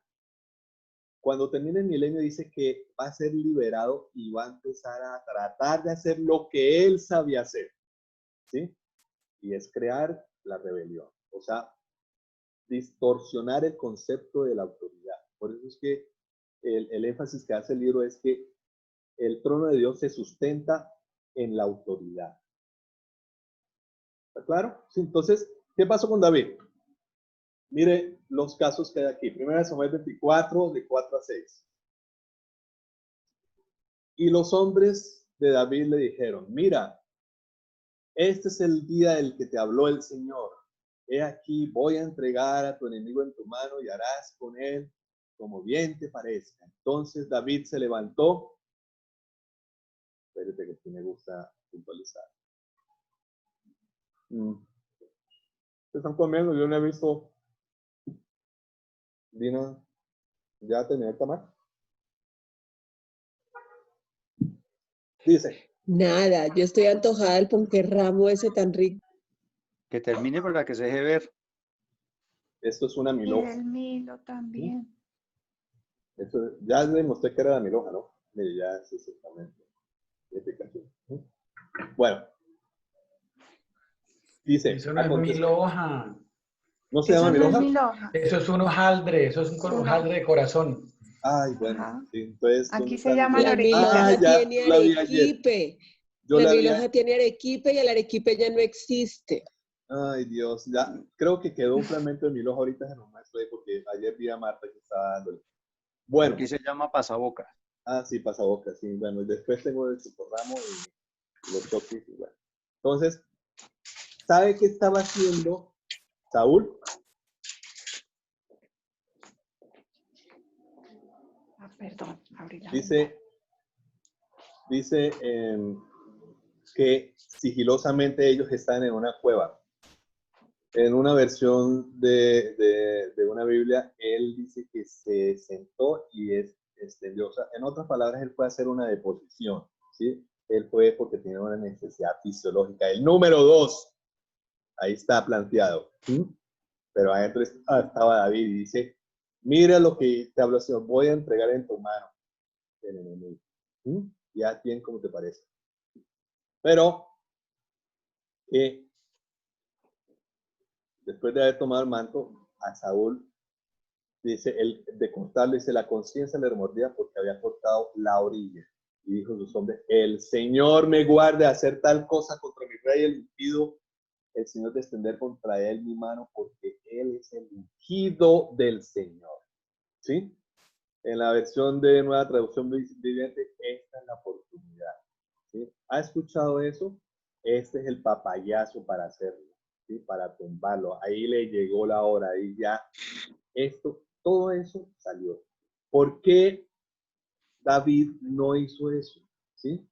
Cuando termine el milenio dice que va a ser liberado y va a empezar a tratar de hacer lo que él sabía hacer, ¿sí? Y es crear la rebelión. O sea, distorsionar el concepto de la autoridad. Por eso es que el énfasis que hace el libro es que el trono de Dios se sustenta en la autoridad. ¿Está claro? Sí, entonces, ¿qué pasó con David? Mire los casos que hay aquí. 1 Samuel 24, de 4 a 6. Y los hombres de David le dijeron, mira, este es el día del que te habló el Señor. He aquí, voy a entregar a tu enemigo en tu mano y harás con él como bien te parezca. Entonces David se levantó. Espérate que aquí me gusta puntualizar. ¿Se están comiendo? Yo no he visto. Dina, ¿ya terminé el tamal? Dice. Nada, yo estoy antojada del ponquerramo ese tan rico. Que termine para que se deje ver. Esto es una Y milhoja. el Milo también. Esto, ya le mostré que era la milhoja, ¿no? Mire, ya es exactamente. Bueno. Dice. Eso no es milhoja. ¿No se llama Eso no es milhoja? milhoja. Eso es un hojaldre, eso es un hojaldre de corazón. Ay, bueno. Ajá. Sí, entonces, Aquí ¿dónde se está llama milhoja? la milhoja orequita. Ya, tiene yo la vi ayer. arequipe. Yo La la vi milhoja tiene arequipe y el arequipe ya no existe. Ay, Dios, ya creo que quedó un fragmento de mi ojo ahorita se nos muestra ahí porque ayer vi a Marta que estaba dándole. Bueno. Aquí se llama pasaboca. Sí, pasaboca, sí. Bueno, y después tengo el chocorramo y los choquis y bueno. Entonces, ¿sabe qué estaba haciendo Saúl? Perdón, abrí la Dice que sigilosamente ellos están en una cueva. En una versión de una Biblia, él dice que se sentó y extendió. O sea, en otras palabras, él fue a hacer una deposición, ¿sí? Él fue porque tenía una necesidad fisiológica. El número 2, ahí está planteado. ¿Sí? Pero adentro estaba David y dice, mira lo que te habló el Señor, voy a entregar en tu mano el enemigo. ¿Sí? Ya bien como te parece. Pero después de haber tomado el manto, a Saúl, dice, de cortarlo, dice, la conciencia le remordía porque había cortado la orilla. Y dijo sus hombres, el Señor me guarde de hacer tal cosa contra mi rey, el ungido, el Señor de extender contra él mi mano, porque él es el ungido del Señor. ¿Sí? En la versión de Nueva Traducción Viviente, esta es la oportunidad. ¿Sí? ¿Ha escuchado eso? Este es el papayazo para hacerlo, ¿sí? Para tumbarlo. Ahí le llegó la hora, ahí ya. Esto Todo eso salió. ¿Por qué David no hizo eso? ¿Sí?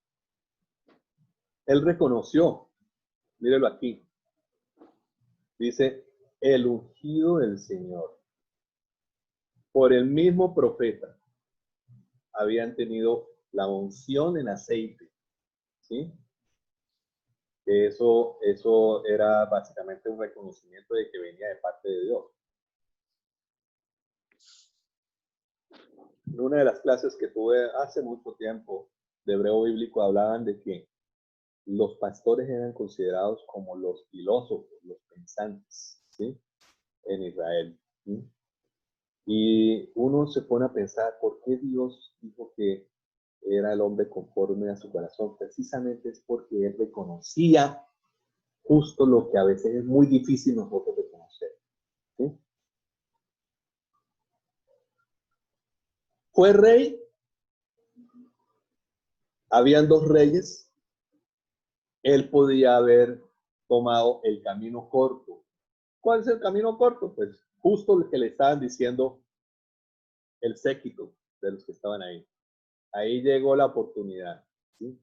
Él reconoció, mírelo aquí, dice, el ungido del Señor. Por el mismo profeta habían tenido la unción en aceite, ¿sí? Eso era básicamente un reconocimiento de que venía de parte de Dios. En una de las clases que tuve hace mucho tiempo de hebreo bíblico hablaban de que los pastores eran considerados como los filósofos, los pensantes, ¿sí? En Israel, ¿sí? Y uno se pone a pensar, ¿por qué Dios dijo que era el hombre conforme a su corazón? Precisamente es porque él reconocía justo lo que a veces es muy difícil nosotros reconocer, ¿sí? Fue rey, habían dos reyes, él podía haber tomado el camino corto. ¿Cuál es el camino corto? Pues justo lo que le estaban diciendo el séquito de los que estaban ahí. Ahí llegó la oportunidad, ¿sí?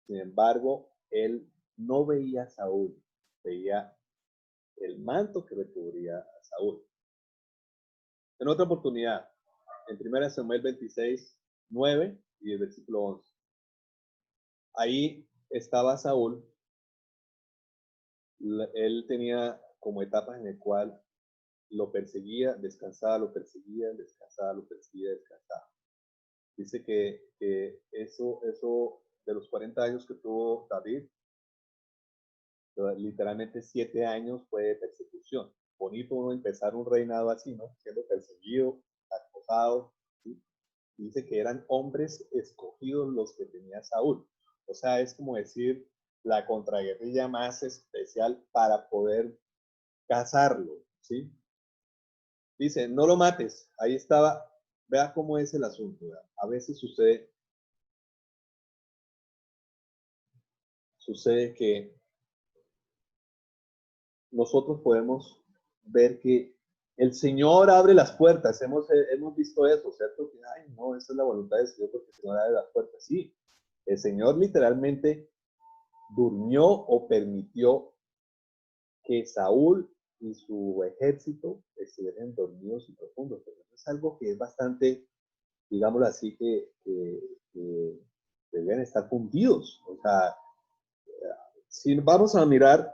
Sin embargo, él no veía a Saúl, veía el manto que le cubría a Saúl. En otra oportunidad, en 1 Samuel 26, 9 y el versículo 11. Ahí estaba Saúl. Él tenía como etapas en el cual lo perseguía, descansaba, lo perseguía, descansaba, lo perseguía, descansaba. Dice que eso de los 40 años que tuvo David, literalmente 7 años fue de persecución. Bonito uno empezar un reinado así, ¿no? Siendo perseguido, acosado, ¿sí? Dice que eran hombres escogidos los que tenía Saúl. O sea, es como decir la contraguerrilla más especial para poder cazarlo, ¿sí? Dice, no lo mates. Ahí estaba. Vea cómo es el asunto. ¿Verdad? A veces sucede que nosotros podemos ver que el Señor abre las puertas. Hemos visto eso, ¿cierto? Que, ay, no, esa es la voluntad del Señor porque el Señor abre las puertas. Sí, el Señor literalmente durmió o permitió que Saúl y su ejército estuvieran dormidos y profundos. Pero es algo que es bastante, digámoslo así, que deben estar fundidos. O sea, si vamos a mirar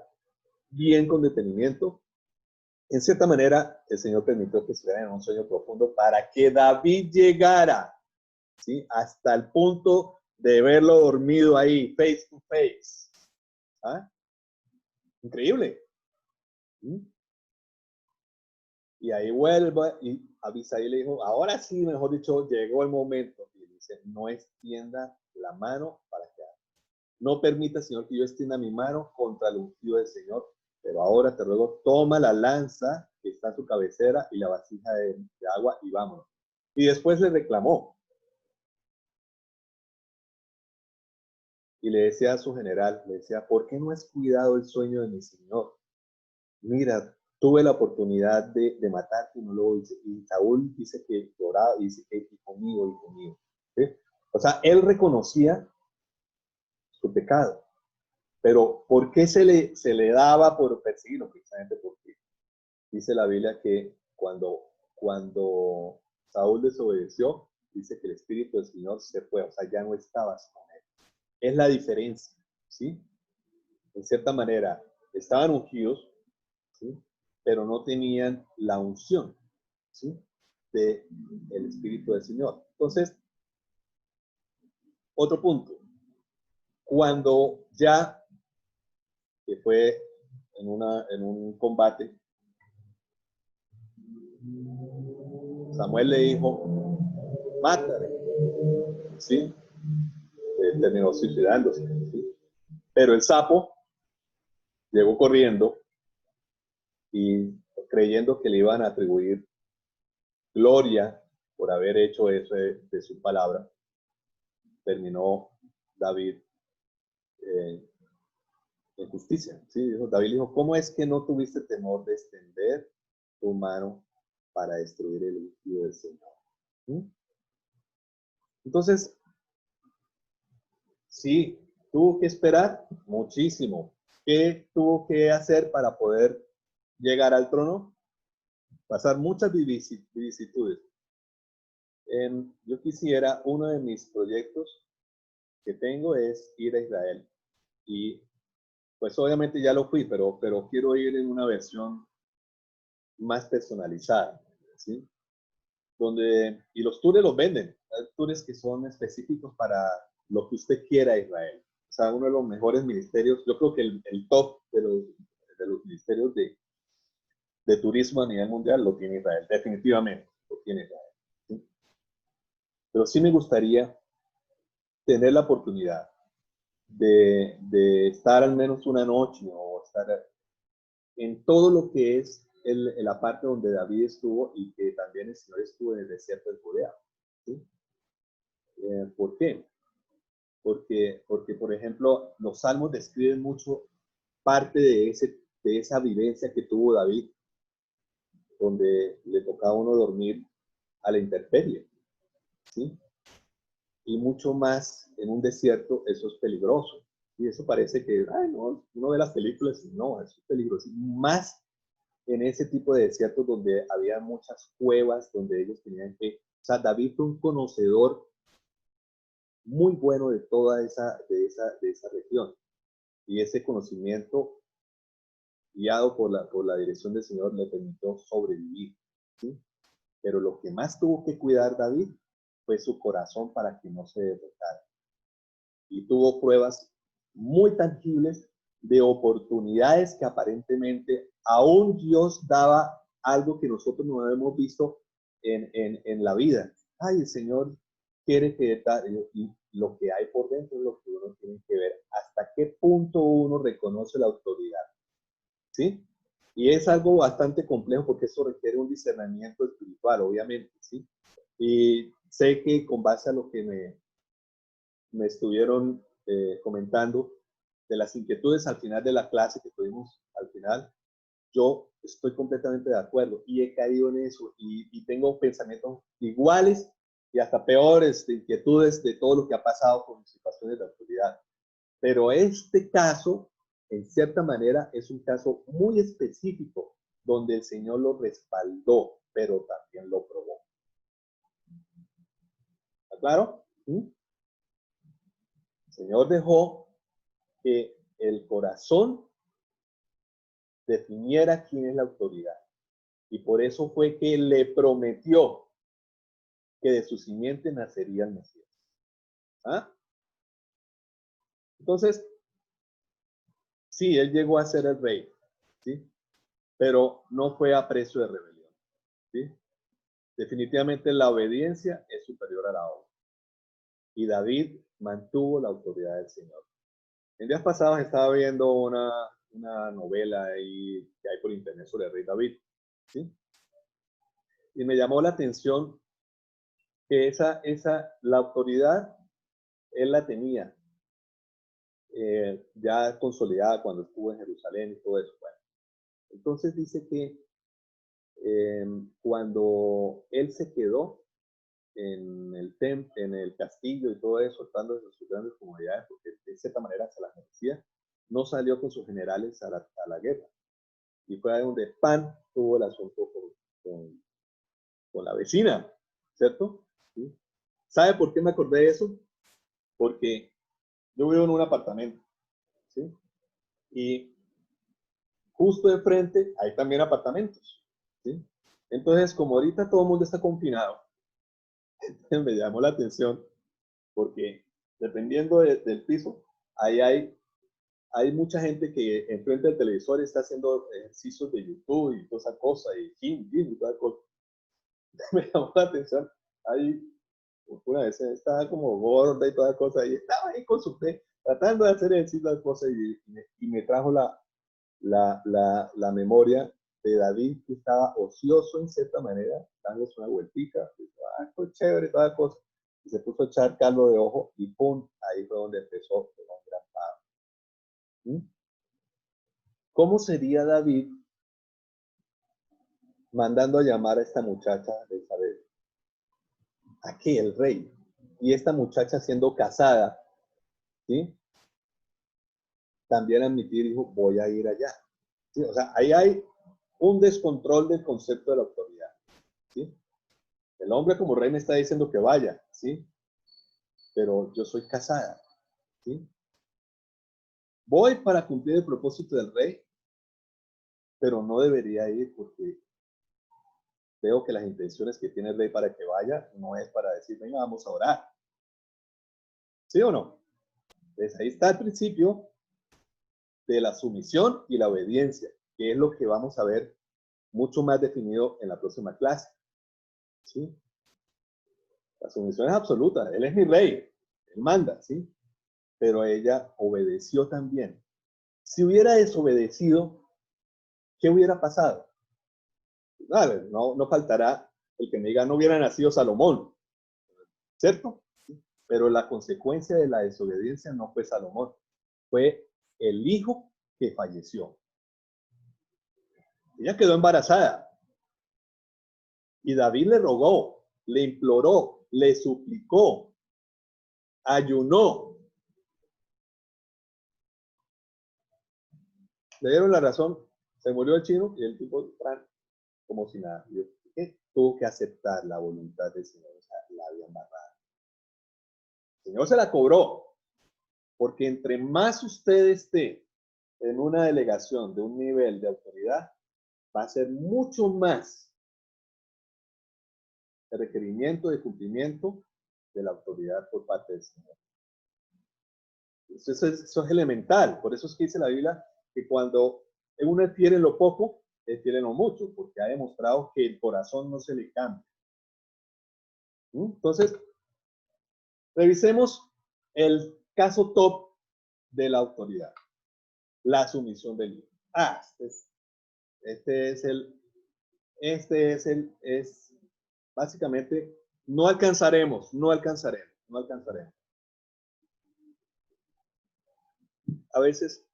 bien con detenimiento, en cierta manera el Señor permitió que estuvieran en un sueño profundo para que David llegara, ¿sí? Hasta el punto de verlo dormido ahí, face to face. ¿Ah? Increíble. ¿Sí? Y ahí vuelve y Abisai le dijo, ahora sí, mejor dicho, llegó el momento. Y dice, no extienda la mano para que haga. No permita, Señor, que yo extienda mi mano contra el ungido del Señor, pero ahora te ruego, toma la lanza que está en su cabecera y la vasija de agua y vámonos. Y después le reclamó. Y le decía a su general, le decía, ¿por qué no has cuidado el sueño de mi Señor? Mira, tuve la oportunidad de matarte y no lo hice. Y Saúl dice que lloraba y dice que hijo mío. ¿Sí? O sea, él reconocía su pecado. Pero ¿por qué se le daba por perseguirlo? Precisamente porque dice la Biblia que cuando Saúl desobedeció, dice que el Espíritu del Señor se fue, o sea, ya no estabas con él. Es la diferencia, ¿sí? En cierta manera, estaban ungidos, ¿sí? Pero no tenían la unción, ¿sí? Del Espíritu del Señor. Entonces, otro punto. Cuando ya, que fue en un combate, Samuel le dijo, mátale, ¿sí? Terminó suicidándose, ¿sí? Pero el sapo llegó corriendo y creyendo que le iban a atribuir gloria por haber hecho eso de su palabra, terminó David en justicia, ¿sí? David dijo, ¿cómo es que no tuviste temor de extender tu mano para destruir el ungido del Señor. ¿Mm? Entonces, sí, tuvo que esperar muchísimo. ¿Qué tuvo que hacer para poder llegar al trono? Pasar muchas vicisitudes. Yo quisiera, uno de mis proyectos que tengo es ir a Israel. Y pues obviamente ya lo fui, pero quiero ir en una versión más personalizada, ¿sí? Y los tours los venden. Hay tours que son específicos para lo que usted quiera Israel. O sea, uno de los mejores ministerios, yo creo que el top de los ministerios de turismo a nivel mundial lo tiene Israel, definitivamente lo tiene Israel. ¿Sí? Pero sí me gustaría tener la oportunidad de estar al menos una noche o estar en todo lo que es la parte donde David estuvo y que también el Señor estuvo en el desierto de Judea. ¿Sí? ¿Por qué? Porque, por ejemplo, los salmos describen mucho parte de esa vivencia que tuvo David, donde le tocaba a uno dormir a la intemperie, ¿sí? Y mucho más en un desierto, eso es peligroso. Y eso parece que, ay, no, uno ve las películas y no, eso es peligroso. Más en ese tipo de desiertos donde había muchas cuevas, donde ellos tenían que... O sea, David fue un conocedor muy bueno de toda esa región. Y ese conocimiento, guiado por la dirección del Señor, le permitió sobrevivir, ¿sí? Pero lo que más tuvo que cuidar David fue su corazón para que no se derrotara. Y tuvo pruebas muy tangibles de oportunidades que aparentemente aún Dios daba algo que nosotros no hemos visto en la vida. Ay, el Señor quiere que y lo que hay por dentro es lo que uno tiene que ver. Hasta qué punto uno reconoce la autoridad. ¿Sí? Y es algo bastante complejo porque eso requiere un discernimiento espiritual, obviamente, ¿sí? Y sé que con base a lo que me estuvieron comentando de las inquietudes al final de la clase que tuvimos al final, yo estoy completamente de acuerdo y he caído en eso y tengo pensamientos iguales y hasta peores de inquietudes de todo lo que ha pasado con situaciones de autoridad. Pero este caso, en cierta manera, es un caso muy específico donde el Señor lo respaldó, pero también lo probó. ¿Está claro? ¿Sí? El Señor dejó que el corazón definiera quién es la autoridad. Y por eso fue que le prometió que de su simiente nacería el Mesías. ¿Ah? Entonces, sí, él llegó a ser el rey, ¿sí? Pero no fue a precio de rebelión, ¿sí? Definitivamente la obediencia es superior a la obra. Y David mantuvo la autoridad del Señor. En días pasados estaba viendo una novela ahí que hay por internet sobre el rey David, ¿sí? Y me llamó la atención que la autoridad él la tenía ya consolidada cuando estuvo en Jerusalén y todo eso. Bueno, entonces dice que cuando él se quedó en el castillo y todo eso, estando en sus grandes comodidades, porque de cierta manera se las merecía, no salió con sus generales a la guerra. Y fue ahí donde Pan tuvo el asunto con la vecina, ¿cierto? ¿Sí? ¿Sabe por qué me acordé de eso? Porque yo vivo en un apartamento, ¿sí? Y justo de frente hay también apartamentos, ¿sí? Entonces, como ahorita todo el mundo está confinado, me llamó la atención porque dependiendo del piso, ahí hay mucha gente que enfrente del televisor está haciendo ejercicios de YouTube y toda esa cosa, y gym y toda cosa. Me llamó la atención. Ahí, una vez estaba como gorda y toda cosa, y estaba ahí con su fe, tratando de hacer ejercicio de cosas, y me trajo la memoria de David, que estaba ocioso en cierta manera, dándose una vueltita, pues chévere, toda cosa, y se puso a echar caldo de ojo, y pum, ahí fue donde empezó un gran paro. ¿Mm? ¿Cómo sería David mandando a llamar a esta muchacha de Isabel. ¿A qué? El rey. Y esta muchacha siendo casada, ¿sí? También admitir, dijo, voy a ir allá. ¿Sí? O sea, ahí hay un descontrol del concepto de la autoridad. ¿Sí? El hombre como rey me está diciendo que vaya, ¿sí? Pero yo soy casada, ¿sí? Voy para cumplir el propósito del rey, pero no debería ir porque veo que las intenciones que tiene el rey para que vaya no es para decir, venga, vamos a orar. ¿Sí o no? Entonces ahí está el principio de la sumisión y la obediencia, que es lo que vamos a ver mucho más definido en la próxima clase. ¿Sí? La sumisión es absoluta. Él es mi rey. Él manda, ¿sí? Pero ella obedeció también. Si hubiera desobedecido, ¿qué hubiera pasado? Vale, no faltará el que me diga, no hubiera nacido Salomón, ¿cierto? Pero la consecuencia de la desobediencia no fue Salomón, fue el hijo que falleció. Ella quedó embarazada y David le rogó, le imploró, le suplicó, ayunó. Le dieron la razón, se murió el chino y el tipo como si nada. Tuvo que aceptar la voluntad del Señor, o sea, la había embarrado. El Señor se la cobró, porque entre más usted esté en una delegación de un nivel de autoridad, va a ser mucho más el requerimiento de cumplimiento de la autoridad por parte del Señor. Eso es elemental, por eso es que dice la Biblia que cuando uno es fiel en lo poco, es fiel en lo mucho, porque ha demostrado que el corazón no se le cambia. Entonces, revisemos el caso top de la autoridad, la sumisión del hijo. Es básicamente, no alcanzaremos. A veces,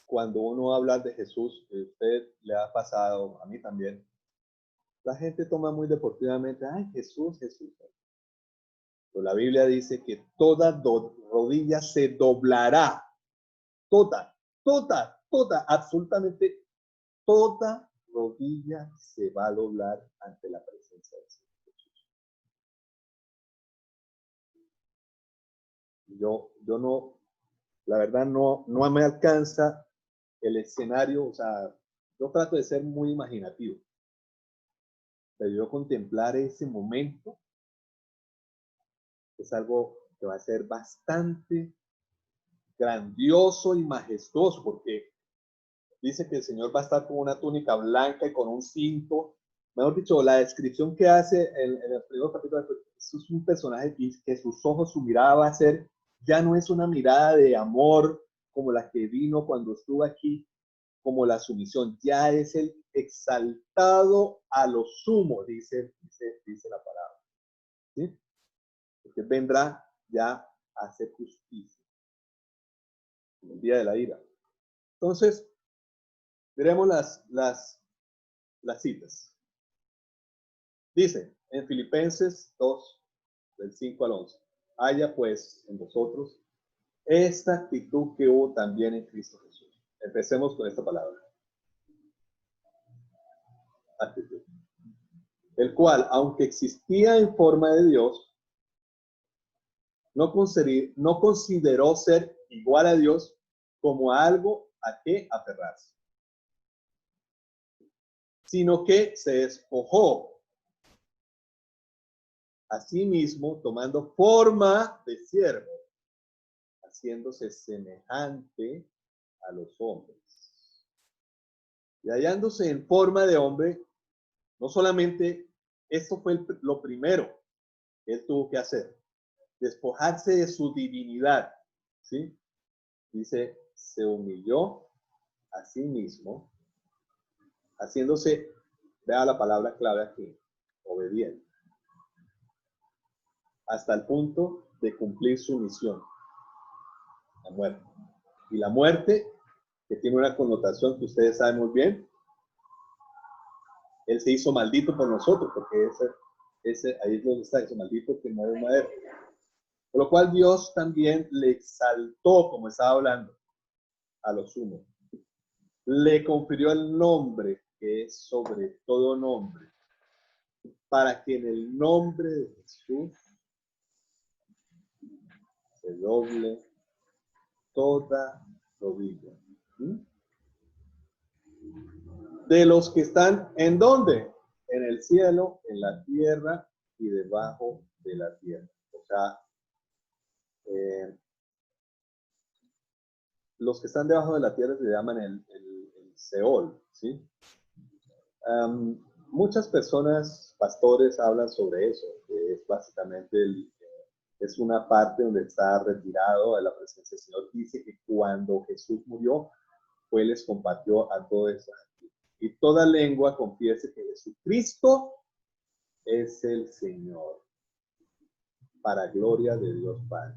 cuando uno habla de Jesús, a usted le ha pasado, a mí también, la gente toma muy deportivamente, ay, Jesús. Pero la Biblia dice que toda rodilla se doblará. Toda, absolutamente toda rodilla se va a doblar ante la presencia del Señor Jesús. Yo no, la verdad no me alcanza el escenario, o sea, yo trato de ser muy imaginativo, pero yo contemplar ese momento es algo que va a ser bastante grandioso y majestuoso, porque dice que el Señor va a estar con una túnica blanca y con un cinto. Mejor dicho, la descripción que hace en el primer capítulo es un personaje que sus ojos, su mirada va a ser, ya no es una mirada de amor como la que vino cuando estuvo aquí, como la sumisión, ya es el exaltado a lo sumo, dice la palabra. ¿Sí? Porque vendrá ya a hacer justicia en el día de la ira. Entonces, veremos las citas. Dice en Filipenses 2, del 5 al 11, haya pues en vosotros esta actitud que hubo también en Cristo Jesús. Empecemos con esta palabra. Actitud. El cual, aunque existía en forma de Dios, no consideró ser igual a Dios como algo a que aferrarse, sino que se despojó a sí mismo, tomando forma de siervo, haciéndose semejante a los hombres. Y hallándose en forma de hombre, no solamente esto fue lo primero que él tuvo que hacer, despojarse de su divinidad, ¿sí? Dice, se humilló a sí mismo, haciéndose, vea la palabra clave aquí, obediente, hasta el punto de cumplir su misión, la muerte. Y la muerte, que tiene una connotación que ustedes saben muy bien, Él se hizo maldito por nosotros, porque ahí es donde está, ese maldito que mueve madera. Por lo cual Dios también le exaltó, como estaba hablando, a lo sumo. Le confirió el nombre que es sobre todo nombre, para que en el nombre de Jesús se doble toda rodilla. ¿Sí? De los que están, ¿en dónde? En el cielo, en la tierra y debajo de la tierra. O sea, los que están debajo de la tierra se llaman el Seol, ¿sí? Muchas personas, pastores, hablan sobre eso, que es básicamente es una parte donde está retirado de la presencia del Señor. Dice que cuando Jesús murió, pues les compartió a toda esa gente. Y toda lengua confiese que Jesucristo es el Señor, para gloria de Dios Padre.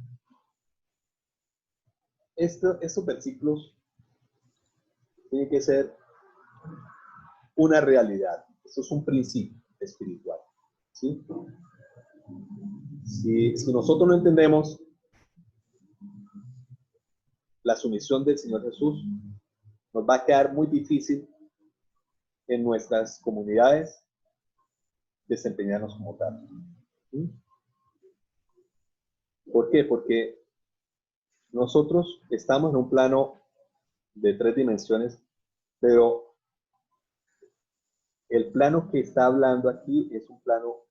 Estos versículos tienen que ser una realidad. Esto es un principio espiritual. ¿Sí? Si nosotros no entendemos la sumisión del Señor Jesús, nos va a quedar muy difícil en nuestras comunidades desempeñarnos como tal. ¿Sí? ¿Por qué? Porque nosotros estamos en un plano de 3 dimensiones, pero el plano que está hablando aquí es un plano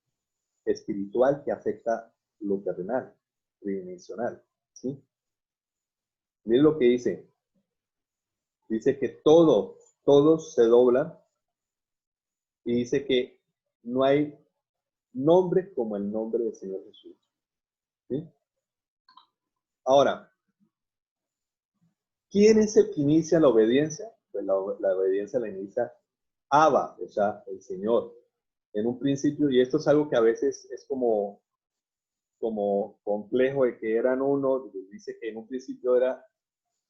espiritual que afecta lo terrenal, tridimensional. ¿Sí? Miren lo que dice. Dice que todos se doblan, y dice que no hay nombre como el nombre del Señor Jesús. ¿Sí? Ahora, ¿quién es el que inicia la obediencia? Pues la obediencia la inicia Abba, o sea, el Señor. En un principio, y esto es algo que a veces es como complejo, de que eran uno, dice que en un principio era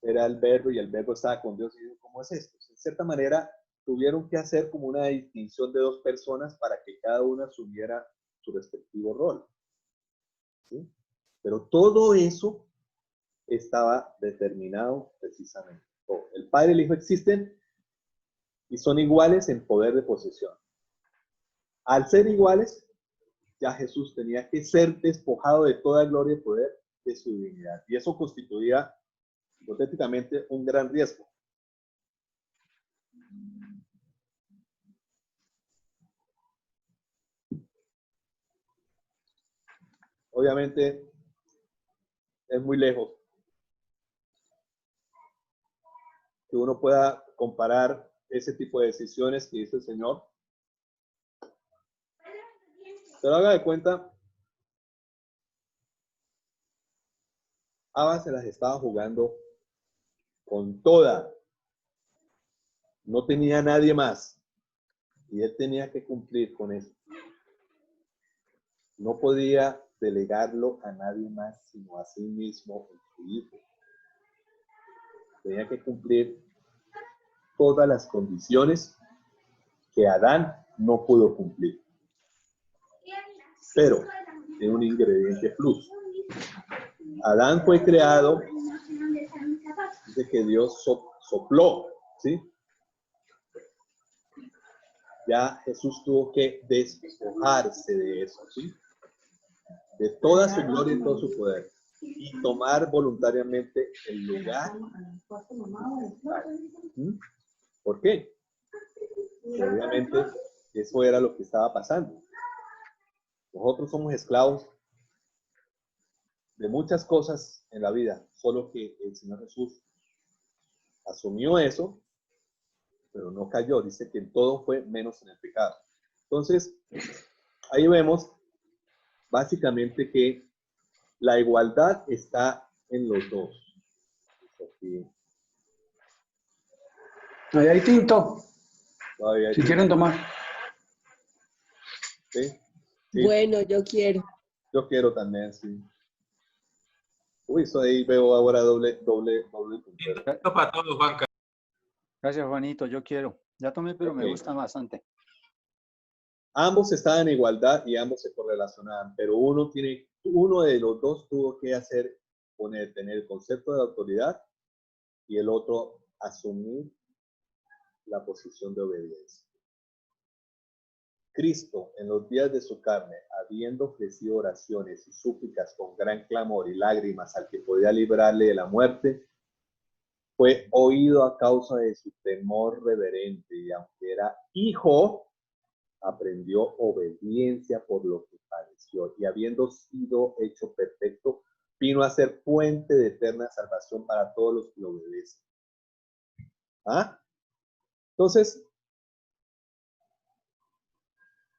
el verbo y el verbo estaba con Dios. Y dice, ¿cómo es esto? En cierta manera, tuvieron que hacer como una distinción de 2 personas para que cada una asumiera su respectivo rol. ¿Sí? Pero todo eso estaba determinado precisamente. El Padre y el Hijo existen y son iguales en poder de posesión. Al ser iguales, ya Jesús tenía que ser despojado de toda gloria y poder de su divinidad. Y eso constituía hipotéticamente un gran riesgo. Obviamente, es muy lejos que uno pueda comparar ese tipo de decisiones que hizo el Señor. Pero haga de cuenta, Abba se las estaba jugando con toda. No tenía nadie más. Y él tenía que cumplir con eso. No podía delegarlo a nadie más, sino a sí mismo, en su Hijo. Tenía que cumplir todas las condiciones que Adán no pudo cumplir. Pero tiene un ingrediente plus. Adán fue creado, dice que Dios sopló, ¿sí? Ya Jesús tuvo que despojarse de eso, ¿sí? De toda su gloria y todo su poder, y tomar voluntariamente el lugar. ¿Por qué? Obviamente, eso era lo que estaba pasando. Nosotros somos esclavos de muchas cosas en la vida, solo que el Señor Jesús asumió eso, pero no cayó. Dice que en todo fue menos en el pecado. Entonces, ahí vemos básicamente que la igualdad está en los dos. Aquí. Ahí hay tinto. Todavía hay Si tinto. quieren tomar. ¿Sí? Sí. Bueno, yo quiero. Yo quiero también, sí. Uy, eso ahí veo ahora doble puntero. Para todos, Juanca. Gracias, Juanito, yo quiero. Ya tomé, pero me Ok. gusta bastante. Ambos estaban en igualdad y ambos se correlacionaban, pero uno de los dos tuvo que tener el concepto de autoridad y el otro asumir la posición de obediencia. Cristo, en los días de su carne, habiendo ofrecido oraciones y súplicas con gran clamor y lágrimas al que podía librarle de la muerte, fue oído a causa de su temor reverente, y aunque era hijo, aprendió obediencia por lo que padeció, y habiendo sido hecho perfecto, vino a ser fuente de eterna salvación para todos los que lo obedecen. ¿Ah? Entonces,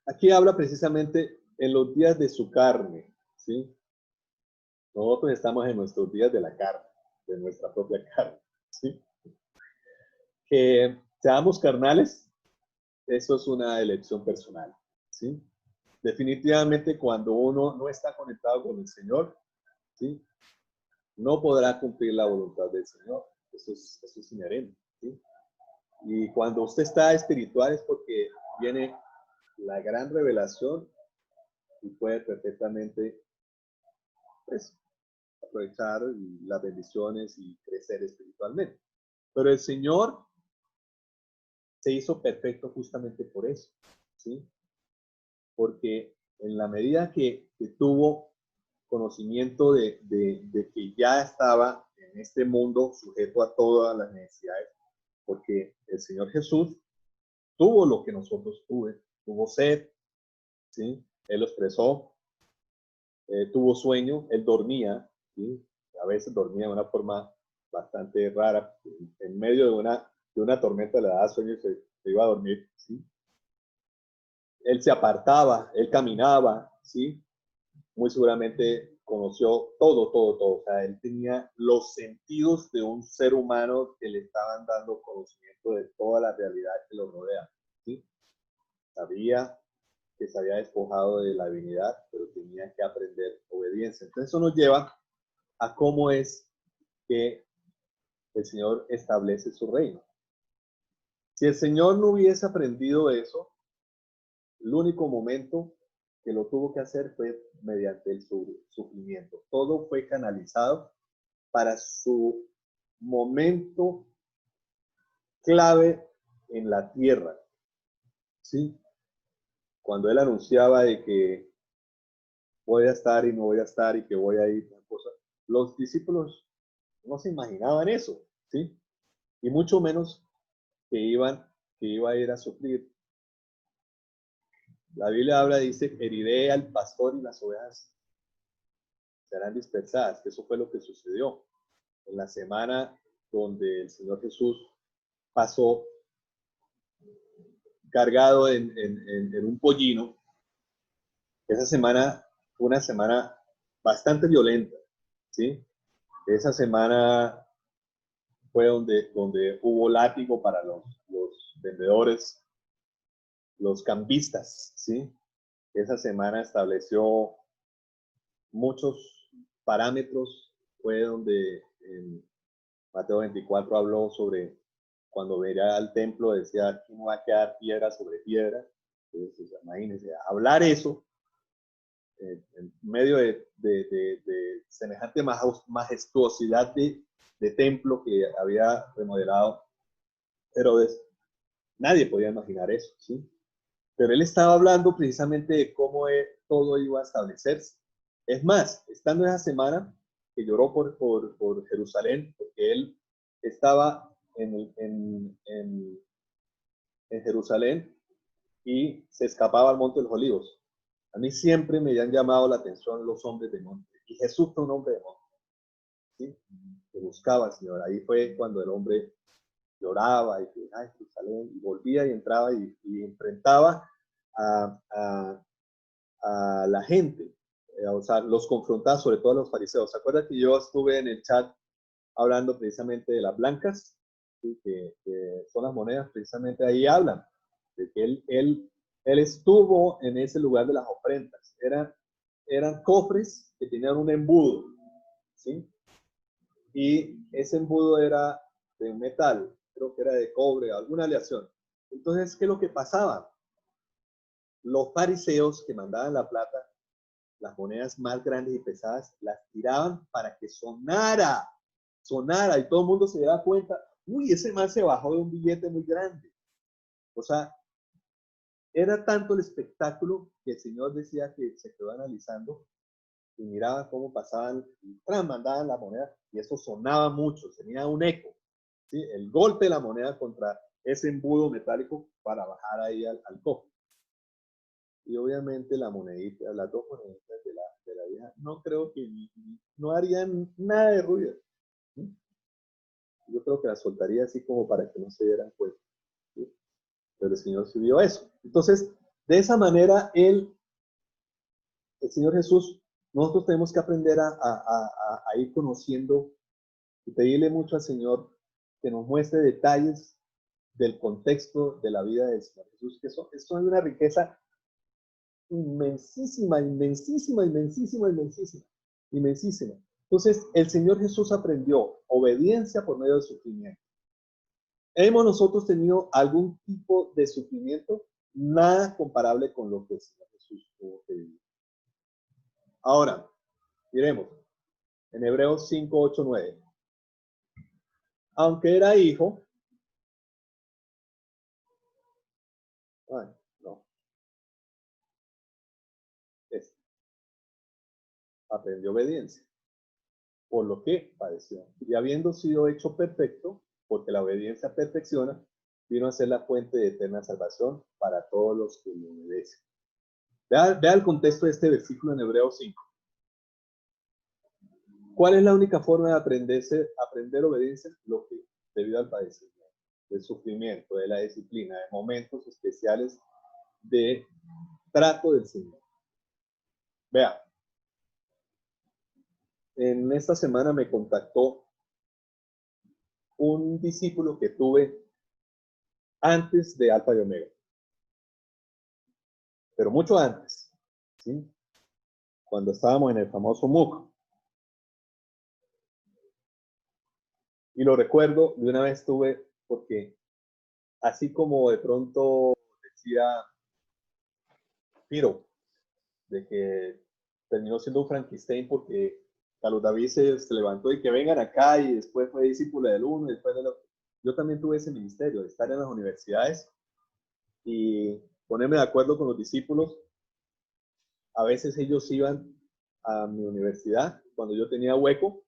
aquí habla precisamente en los días de su carne, ¿sí? Nosotros estamos en nuestros días de la carne, de nuestra propia carne, ¿sí? Que seamos carnales, eso es una elección personal, ¿sí? Definitivamente cuando uno no está conectado con el Señor, ¿sí? No podrá cumplir la voluntad del Señor. Eso es inherente, ¿sí? Y cuando usted está espiritual es porque viene la gran revelación y puede perfectamente, pues, aprovechar las bendiciones y crecer espiritualmente. Pero el Señor se hizo perfecto justamente por eso, ¿sí? Porque en la medida que tuvo conocimiento de que ya estaba en este mundo sujeto a todas las necesidades, porque el Señor Jesús tuvo lo que nosotros tuvo sed, ¿sí? Él lo expresó, tuvo sueño, él dormía, ¿sí? A veces dormía de una forma bastante rara, en medio de una tormenta le daba sueño y se iba a dormir, ¿sí? Él se apartaba, él caminaba, ¿sí? Muy seguramente conoció todo. O sea, él tenía los sentidos de un ser humano que le estaban dando conocimiento de toda la realidad que lo rodea, ¿sí? Sabía que se había despojado de la divinidad, pero tenía que aprender obediencia. Entonces eso nos lleva a cómo es que el Señor establece su reino. Si el Señor no hubiese aprendido eso, el único momento que lo tuvo que hacer fue mediante el sufrimiento. Todo fue canalizado para su momento clave en la tierra, ¿sí? Cuando él anunciaba de que voy a estar y no voy a estar y que voy a ir, los discípulos no se imaginaban eso, ¿sí? Y mucho menos que iba a ir a sufrir. La Biblia habla, dice, heriré al pastor y las ovejas serán dispersadas, que eso fue lo que sucedió en la semana donde el Señor Jesús pasó cargado en un pollino. Esa semana fue una semana bastante violenta, ¿sí? Esa semana fue donde hubo látigo para los vendedores, los cambistas, ¿sí? Esa semana estableció muchos parámetros, fue donde en Mateo 24 habló sobre cuando veía al templo, decía, aquí no va a quedar piedra sobre piedra. Entonces, imagínense, hablar eso en medio de semejante majestuosidad de templo que había remodelado Herodes, nadie podía imaginar eso, ¿sí? Pero él estaba hablando precisamente de cómo todo iba a establecerse. Es más, estando esa semana que lloró por Jerusalén, porque él estaba en Jerusalén y se escapaba al Monte de los Olivos. A mí siempre me han llamado la atención los hombres de monte. Y Jesús fue un hombre de monte, ¿sí? Que buscaba al Señor. Ahí fue cuando el hombre lloraba y que, ay, Jerusalén, y volvía y entraba y enfrentaba a la gente. O sea, los confrontaba, sobre todo a los fariseos. ¿Se acuerdan que yo estuve en el chat hablando precisamente de las blancas? ¿Sí? Que son las monedas, precisamente ahí hablan. De que él estuvo en ese lugar de las ofrendas. Eran cofres que tenían un embudo, ¿sí? Y ese embudo era de metal, creo que era de cobre, alguna aleación. Entonces, ¿qué es lo que pasaba? los fariseos que mandaban la plata, las monedas más grandes y pesadas, las tiraban para que sonara, y todo el mundo se diera cuenta, uy, ese man se bajó de un billete muy grande. O sea, era tanto el espectáculo que el Señor decía que se quedó analizando y miraba cómo pasaban y mandaban la moneda, y eso sonaba mucho, tenía un eco, ¿sí? El golpe de la moneda contra ese embudo metálico para bajar ahí al cofre. Y obviamente la monedita, las dos moneditas de la vieja, no creo que no harían nada de ruido. ¿Sí? Yo creo que las soltaría así como para que no se dieran cuenta. ¿Sí? Pero el Señor subió eso. Entonces, de esa manera, el Señor Jesús, nosotros tenemos que aprender a ir conociendo y pedirle mucho al Señor que nos muestre detalles del contexto de la vida del Señor Jesús, que eso es una riqueza inmensísima. Entonces, el Señor Jesús aprendió obediencia por medio del sufrimiento. ¿Hemos nosotros tenido algún tipo de sufrimiento? Nada comparable con lo que el Señor Jesús tuvo que vivir. Ahora, miremos, en Hebreos 5, 8, 9. Aunque era hijo, aprendió obediencia, por lo que padeció. Y habiendo sido hecho perfecto, porque la obediencia perfecciona, vino a ser la fuente de eterna salvación para todos los que le obedecen. Vea el contexto de este versículo en Hebreos 5. ¿Cuál es la única forma de aprender obediencia? Lo que, debido al padecimiento, del sufrimiento, de la disciplina, de momentos especiales de trato del Señor. Vea, en esta semana me contactó un discípulo que tuve antes de Alfa y Omega, pero mucho antes, ¿sí? Cuando estábamos en el famoso MOOC. Y lo recuerdo, de una vez tuve, porque así como de pronto decía Piro, de que terminó siendo un Frankenstein porque Carlos David se levantó y que vengan acá y después fue discípulo del uno y después del otro. Yo también tuve ese ministerio de estar en las universidades y ponerme de acuerdo con los discípulos. A veces ellos iban a mi universidad cuando yo tenía hueco,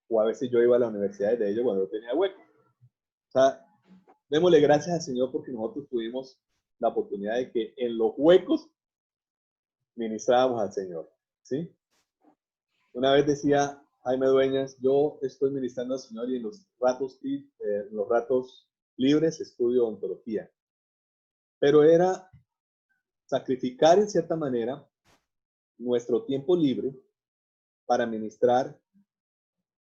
o a veces yo iba a la universidad de ellos cuando yo tenía hueco. O sea, démosle gracias al Señor porque nosotros tuvimos la oportunidad de que en los huecos ministrábamos al Señor, ¿sí? Una vez decía Jaime Dueñas, yo estoy ministrando al Señor y en los ratos libres estudio ontología. Pero era sacrificar en cierta manera nuestro tiempo libre para ministrar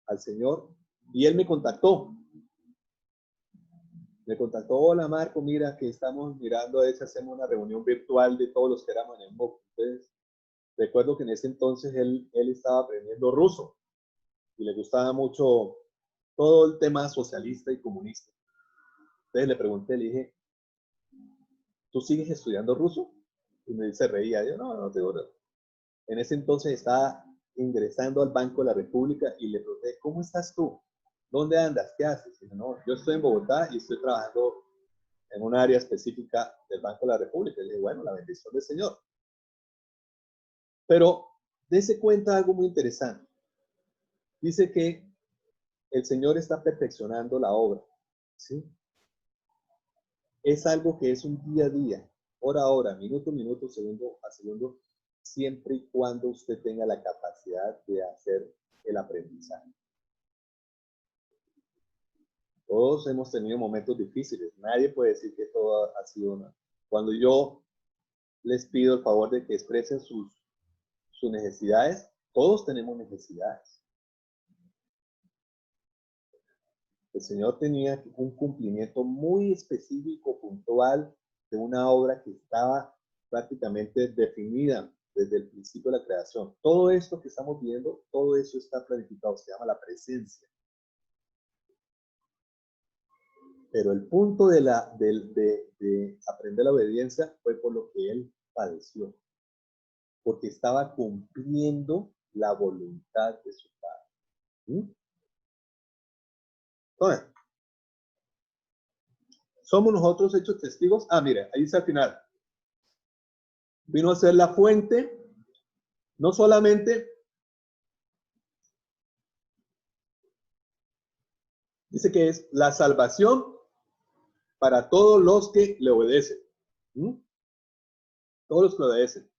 al Señor. Y él me contactó. Hola Marco, mira que estamos mirando a ver si hacemos una reunión virtual de todos los que éramos en el MOOC. Entonces, recuerdo que en ese entonces él estaba aprendiendo ruso y le gustaba mucho todo el tema socialista y comunista. Entonces le pregunté, le dije, ¿tú sigues estudiando ruso? Y me dice, reía. Yo, no tengo nada. En ese entonces estaba ingresando al Banco de la República y le pregunté, ¿cómo estás tú? ¿Dónde andas? ¿Qué haces? Y dice, no, yo estoy en Bogotá y estoy trabajando en un área específica del Banco de la República. Y le dije, bueno, la bendición del Señor. Pero dése cuenta algo muy interesante. Dice que el Señor está perfeccionando la obra, ¿sí? Es algo que es un día a día, hora a hora, minuto a minuto, segundo a segundo, siempre y cuando usted tenga la capacidad de hacer el aprendizaje. Todos hemos tenido momentos difíciles, nadie puede decir que todo ha sido nada. Cuando yo les pido el favor de que expresen sus necesidades, todos tenemos necesidades. El Señor tenía un cumplimiento muy específico, puntual, de una obra que estaba prácticamente definida desde el principio de la creación. Todo esto que estamos viendo, todo eso está planificado, se llama la presencia. Pero el punto de aprender la obediencia fue por lo que que él padeció, porque estaba cumpliendo la voluntad de su Padre. Entonces, ¿somos nosotros hechos testigos? Ah, mire, ahí está al final. Vino a ser la fuente, no solamente, dice que es la salvación para todos los que le obedecen. Todos los que le obedecen.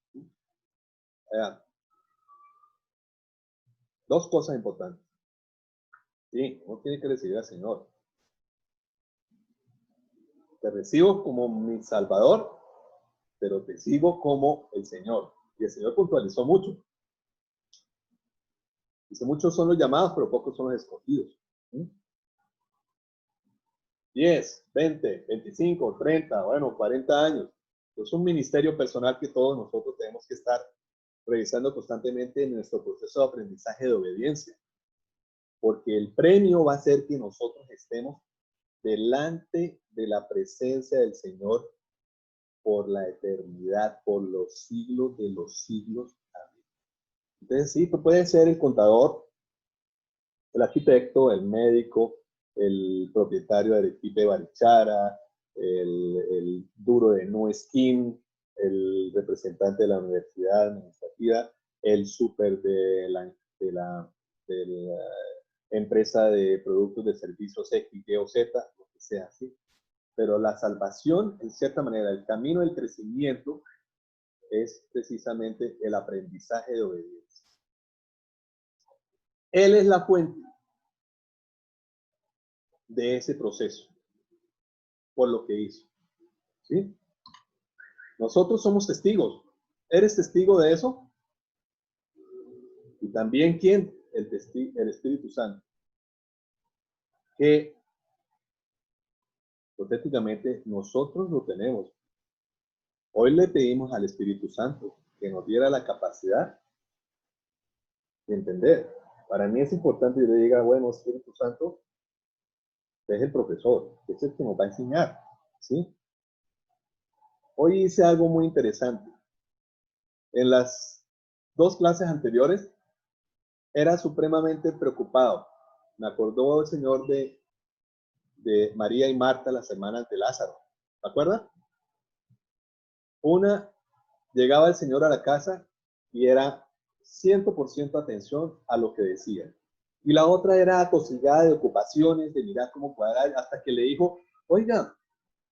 Dos cosas importantes. Sí, uno tiene que recibir al Señor. Te recibo como mi Salvador, pero te sigo como el Señor. Y el Señor puntualizó mucho. Dice, muchos son los llamados, pero pocos son los escogidos. 10, 20, 25, 30, bueno, 40 años. Es un ministerio personal que todos nosotros tenemos que estar revisando constantemente en nuestro proceso de aprendizaje de obediencia. Porque el premio va a ser que nosotros estemos delante de la presencia del Señor por la eternidad, por los siglos de los siglos. Amén. Entonces, sí, tú puedes ser el contador, el arquitecto, el médico, el propietario del equipo de Barichara, el duro de No Skin, el representante de la universidad administrativa, el súper de la empresa de productos de servicios X, Y o Z, lo que sea, ¿sí? Pero la salvación, en cierta manera, el camino del crecimiento es precisamente el aprendizaje de obediencia. Él es la fuente de ese proceso, por lo que hizo. ¿Sí? Nosotros somos testigos. ¿Eres testigo de eso? Y también, ¿quién? El Espíritu Santo. Que hipotéticamente nosotros lo tenemos. Hoy le pedimos al Espíritu Santo que nos diera la capacidad de entender. Para mí es importante que yo diga, bueno, Espíritu Santo es el profesor, es el que nos va a enseñar, ¿sí? Hoy hice algo muy interesante. En las 2 clases anteriores era supremamente preocupado. Me acordó el Señor de María y Marta, las hermanas de Lázaro. ¿Se acuerdan? Una, llegaba el Señor a la casa y era 100% atención a lo que decía. Y la otra era atosigada de ocupaciones, de mirar cómo cuadrar, hasta que le dijo, oiga,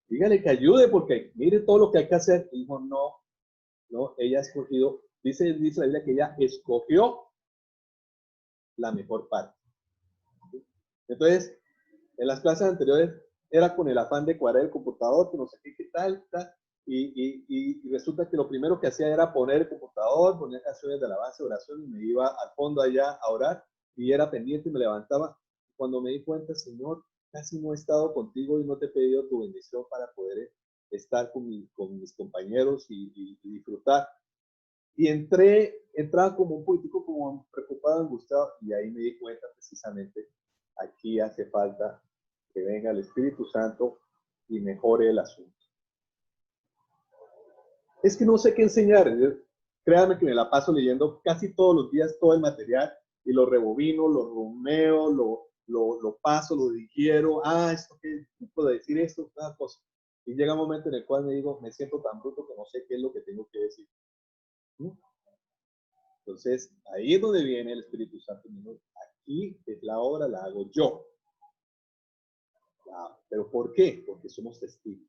dígale que ayude porque mire todo lo que hay que hacer. Y dijo, no, ella ha escogido, dice la Biblia que ella escogió la mejor parte. Entonces, en las clases anteriores era con el afán de cuadrar el computador, que no sé qué tal, y resulta que lo primero que hacía era poner el computador, poner canciones de alabanza, oración, y me iba al fondo allá a orar, y era pendiente y me levantaba. Cuando me di cuenta, Señor, casi no he estado contigo y no te he pedido tu bendición para poder estar con mis compañeros y disfrutar. Y entraba como un político, como preocupado, angustiado, y ahí me di cuenta precisamente, aquí hace falta que venga el Espíritu Santo y mejore el asunto. Es que no sé qué enseñar. Créanme que me la paso leyendo casi todos los días todo el material y lo rebobino, lo rumeo, lo paso, lo digiero. Esto que puedo decir esto, cada cosa. Y llega un momento en el cual me digo, me siento tan bruto que no sé qué es lo que tengo que decir. Entonces, ahí es donde viene el Espíritu Santo. Aquí es la obra, la hago yo. ¿Pero por qué? Porque somos testigos.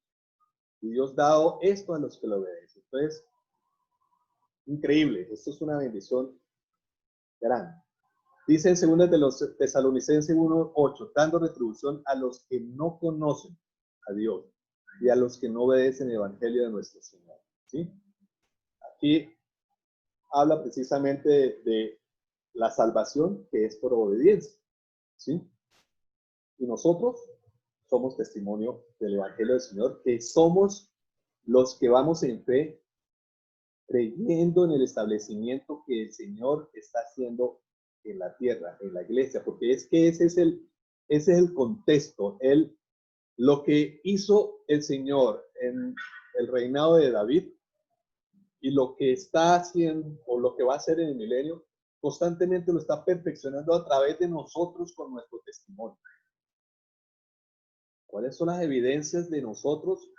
Y Dios dado esto a los que lo obedecen. Entonces, increíble. Esto es una bendición grande. Dice en 2 de los Tesalonicenses 1:8, dando retribución a los que no conocen a Dios y a los que no obedecen el Evangelio de nuestro Señor. ¿Sí? Aquí habla precisamente de la salvación que es por obediencia. ¿Sí? Y nosotros somos testimonio del Evangelio del Señor, que somos los que vamos en fe, creyendo en el establecimiento que el Señor está haciendo en la tierra, en la iglesia, porque es que ese es el contexto. Lo que hizo el Señor en el reinado de David y lo que está haciendo o lo que va a hacer en el milenio, constantemente lo está perfeccionando a través de nosotros con nuestro testimonio. ¿Cuáles son las evidencias de nosotros,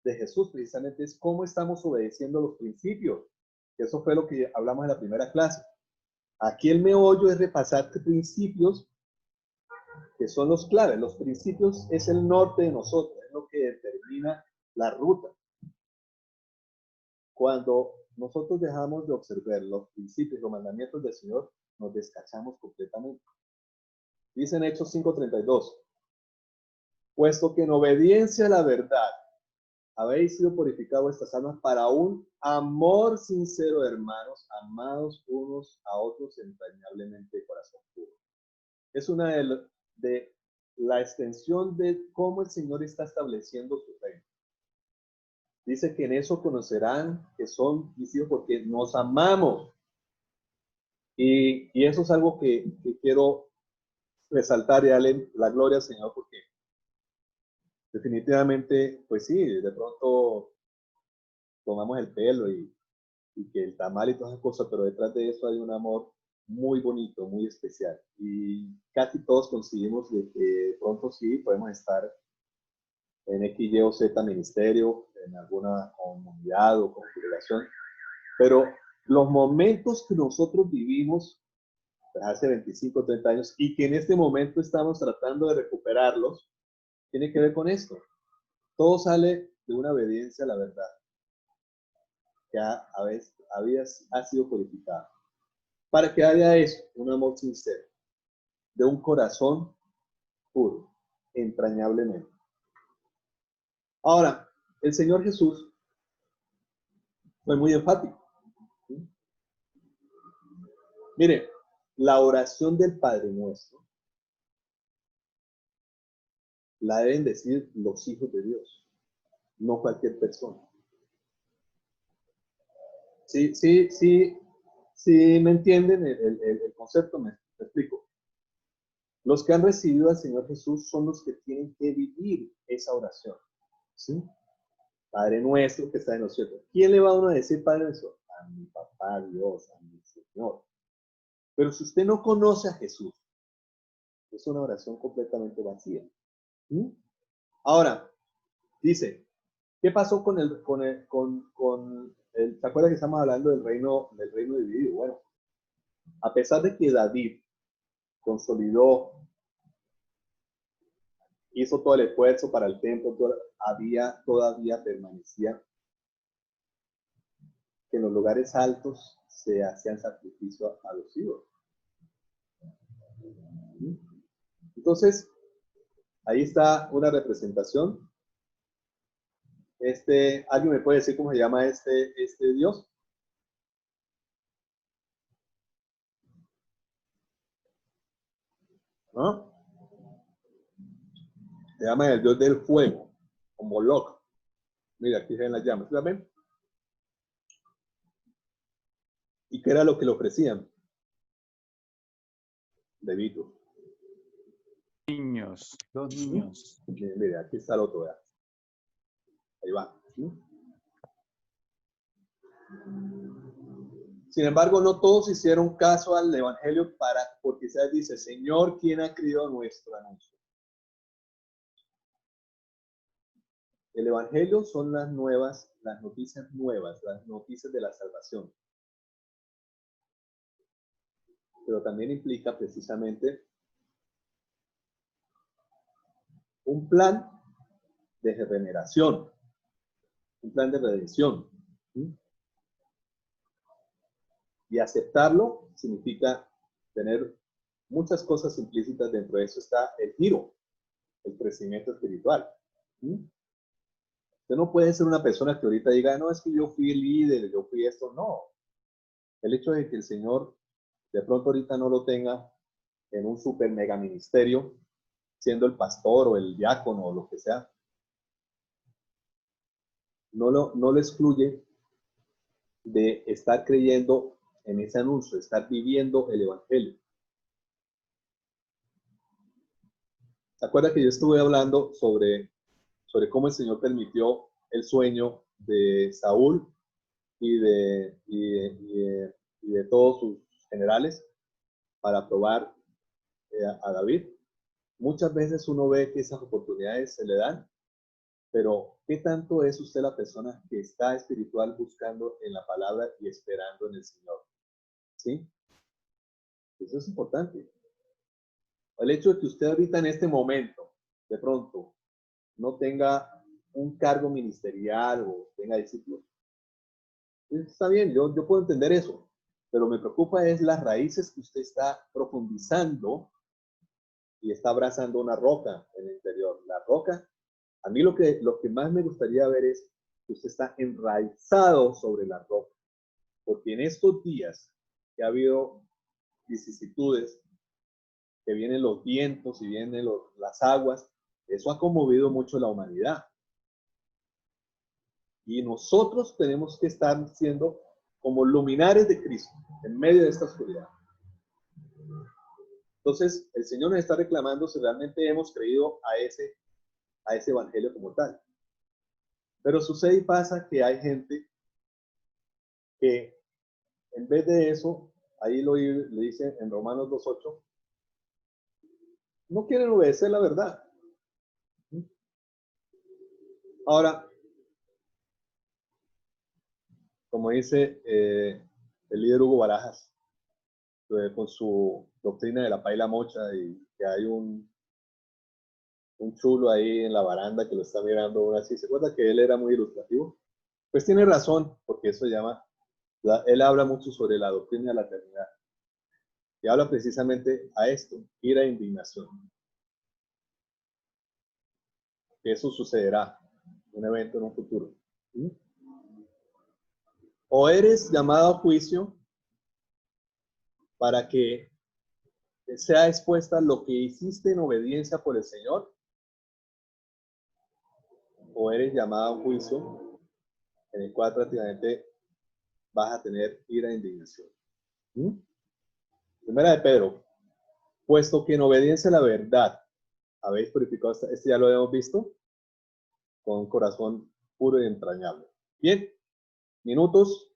de Jesús? Precisamente es cómo estamos obedeciendo los principios. Eso fue lo que hablamos en la primera clase. Aquí el meollo es repasar principios que son los claves. Los principios es el norte de nosotros, es lo que determina la ruta. Cuando nosotros dejamos de observar los principios, los mandamientos del Señor, nos descachamos completamente. Dice en Hechos 5:32, puesto que en obediencia a la verdad habéis sido purificados vuestras almas para un amor sincero, hermanos, amados unos a otros entrañablemente de corazón puro. Es una de la extensión de cómo el Señor está estableciendo su reino. Dice que en eso conocerán que son mis hijos porque nos amamos. Y eso es algo que quiero resaltar y darle la gloria al Señor porque definitivamente, pues sí, de pronto tomamos el pelo y que el tamal y todas esas cosas, pero detrás de eso hay un amor muy bonito, muy especial. Y casi todos conseguimos de que de pronto sí podemos estar en X, Y o Z ministerio, en alguna comunidad o congregación, pero los momentos que nosotros vivimos pues, hace 25, 30 años y que en este momento estamos tratando de recuperarlos, tiene que ver con esto. Todo sale de una obediencia a la verdad que ha sido purificada. Para que haya eso, un amor sincero, de un corazón puro, entrañablemente. Ahora, el Señor Jesús fue muy enfático. ¿Sí? Mire, la oración del Padre Nuestro la deben decir los hijos de Dios, no cualquier persona. Sí, me entienden el concepto, me explico. Los que han recibido al Señor Jesús son los que tienen que vivir esa oración. ¿Sí? Padre nuestro que está en los cielos. ¿Quién le va a uno a decir Padre nuestro? A mi papá Dios, a mi Señor. Pero si usted no conoce a Jesús, es una oración completamente vacía. ¿Sí? Ahora, dice, ¿qué pasó con el, ¿se acuerda que estamos hablando del reino dividido? Bueno, a pesar de que David consolidó, hizo todo el esfuerzo para el templo, todavía permanecía que en los lugares altos se hacían sacrificio a los ídolos. Entonces, ahí está una representación. ¿Alguien me puede decir cómo se llama este Dios? ¿No? Se llama el Dios del fuego, o Moloch. Mira, aquí se ven las llamas, ¿la ven? ¿Y qué era lo que le ofrecían? Bebitos. Niños, dos niños. Mira, aquí está el otro, ¿verdad? Ahí va. Sin embargo, no todos hicieron caso al Evangelio porque Isaías dice, Señor, ¿quién ha creído nuestro anuncio? El Evangelio son las noticias nuevas, las noticias de la salvación. Pero también implica precisamente un plan de regeneración, un plan de redención. ¿Sí? Y aceptarlo significa tener muchas cosas implícitas dentro de eso. Está el giro, el crecimiento espiritual. ¿Sí? Usted no puede ser una persona que ahorita diga, no, es que yo fui el líder, yo fui esto. No. El hecho de que el Señor de pronto ahorita no lo tenga en un super mega ministerio, siendo el pastor o el diácono o lo que sea, no lo excluye de estar creyendo en ese anuncio, de estar viviendo el Evangelio. ¿Se acuerda que yo estuve hablando sobre cómo el Señor permitió el sueño de Saúl y de todos sus generales para probar a David. Muchas veces uno ve que esas oportunidades se le dan, pero ¿qué tanto es usted la persona que está espiritual buscando en la palabra y esperando en el Señor? ¿Sí? Eso es importante. El hecho de que usted ahorita en este momento, de pronto, no tenga un cargo ministerial o tenga discípulos, está bien, yo puedo entender eso, pero me preocupa es las raíces que usted está profundizando y está abrazando una roca en el interior. La roca, a mí lo que más me gustaría ver es que usted está enraizado sobre la roca, porque en estos días que ha habido vicisitudes, que vienen los vientos y vienen las aguas, eso ha conmovido mucho la humanidad. Y nosotros tenemos que estar siendo como luminares de Cristo en medio de esta oscuridad. Entonces, el Señor nos está reclamando si realmente hemos creído a ese evangelio como tal. Pero sucede y pasa que hay gente que en vez de eso, ahí le dice en Romanos 2:8, no quieren obedecer la verdad. Ahora, como dice el líder Hugo Barajas, con su doctrina de la paila mocha, y que hay un chulo ahí en la baranda que lo está mirando aún así, ¿se acuerda que él era muy ilustrativo? Pues tiene razón, porque eso él habla mucho sobre la doctrina de la eternidad, y habla precisamente a esto, ira e indignación. Que eso sucederá, un evento en un futuro. ¿Sí? O eres llamado a juicio para que sea expuesta lo que hiciste en obediencia por el Señor, o eres llamado a un juicio en el cual prácticamente vas a tener ira e indignación. ¿Sí? Primera de Pedro, puesto que en obediencia a la verdad habéis purificado, este ya lo hemos visto, con un corazón puro y entrañable. Bien, minutos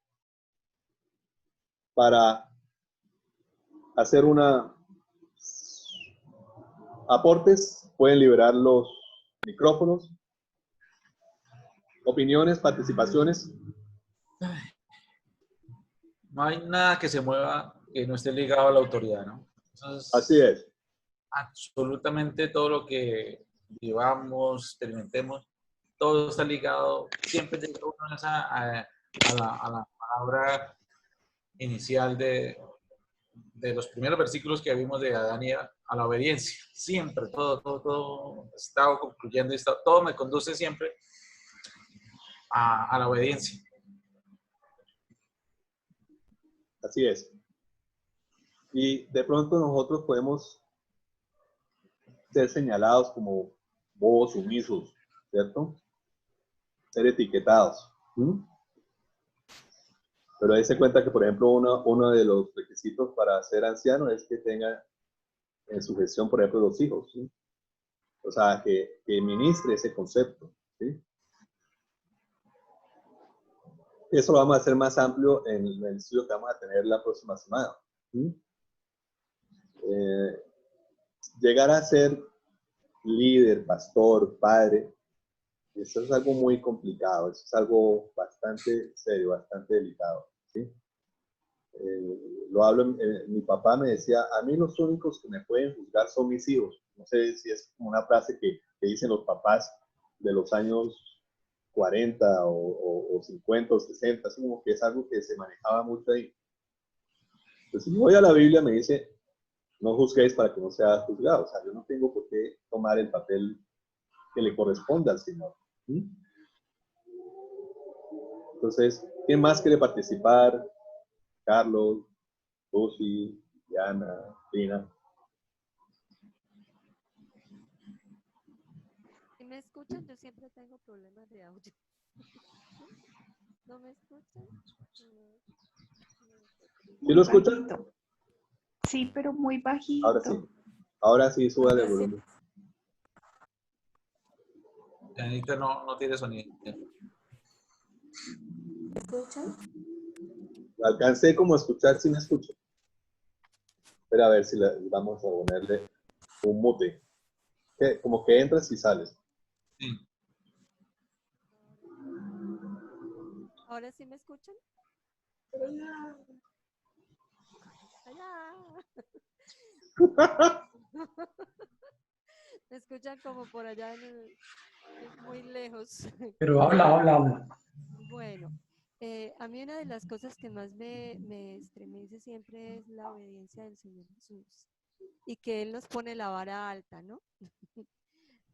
para hacer aportes, pueden liberar los micrófonos, opiniones, participaciones. No hay nada que se mueva que no esté ligado a la autoridad, ¿no? Entonces, así es. Absolutamente todo lo que vivamos, experimentemos, todo está ligado, siempre llega uno a la palabra inicial de los primeros versículos que vimos de Adán y Eva, a la obediencia. Siempre, todo está concluyendo, todo me conduce siempre a la obediencia. Así es. Y de pronto nosotros podemos ser señalados como bobos sumisos, ¿cierto? Ser etiquetados. Pero ahí se cuenta que, por ejemplo, uno de los requisitos para ser anciano es que tenga en su gestión, por ejemplo, los hijos. ¿Sí? O sea, que ministre ese concepto. ¿Sí? Eso lo vamos a hacer más amplio en el estudio que vamos a tener la próxima semana. ¿Sí? Llegar a ser líder, pastor, padre, eso es algo muy complicado, eso es algo bastante serio, bastante delicado. ¿Sí? Lo hablo, mi papá me decía, a mí los únicos que me pueden juzgar son mis hijos. No sé si es como una frase que dicen los papás de los años 40 o 50 o 60, así como que es algo que se manejaba mucho ahí. Entonces, si voy a la Biblia, me dice, no juzguéis para que no seas juzgado. O sea, yo no tengo por qué tomar el papel que le corresponde al Señor. ¿Sí? Entonces, ¿quién más quiere participar? Carlos, Lucy, Diana, Lina. Si me escuchan, yo siempre tengo problemas de audio. ¿No me escuchan? ¿Sí lo escuchan? Sí, pero muy bajito. Ahora sí, súbale el volumen. Janita no tiene sonido. ¿Me escuchan? Alcancé como a escuchar, si me escucho. Pero a ver si vamos a ponerle un mute. Como que entras y sales. Sí. ¿Ahora sí me escuchan? Allá. Me escuchan como por allá muy lejos. Pero habla. Bueno, a mí una de las cosas que más me estremece siempre es la obediencia del Señor Jesús y que Él nos pone la vara alta, ¿no?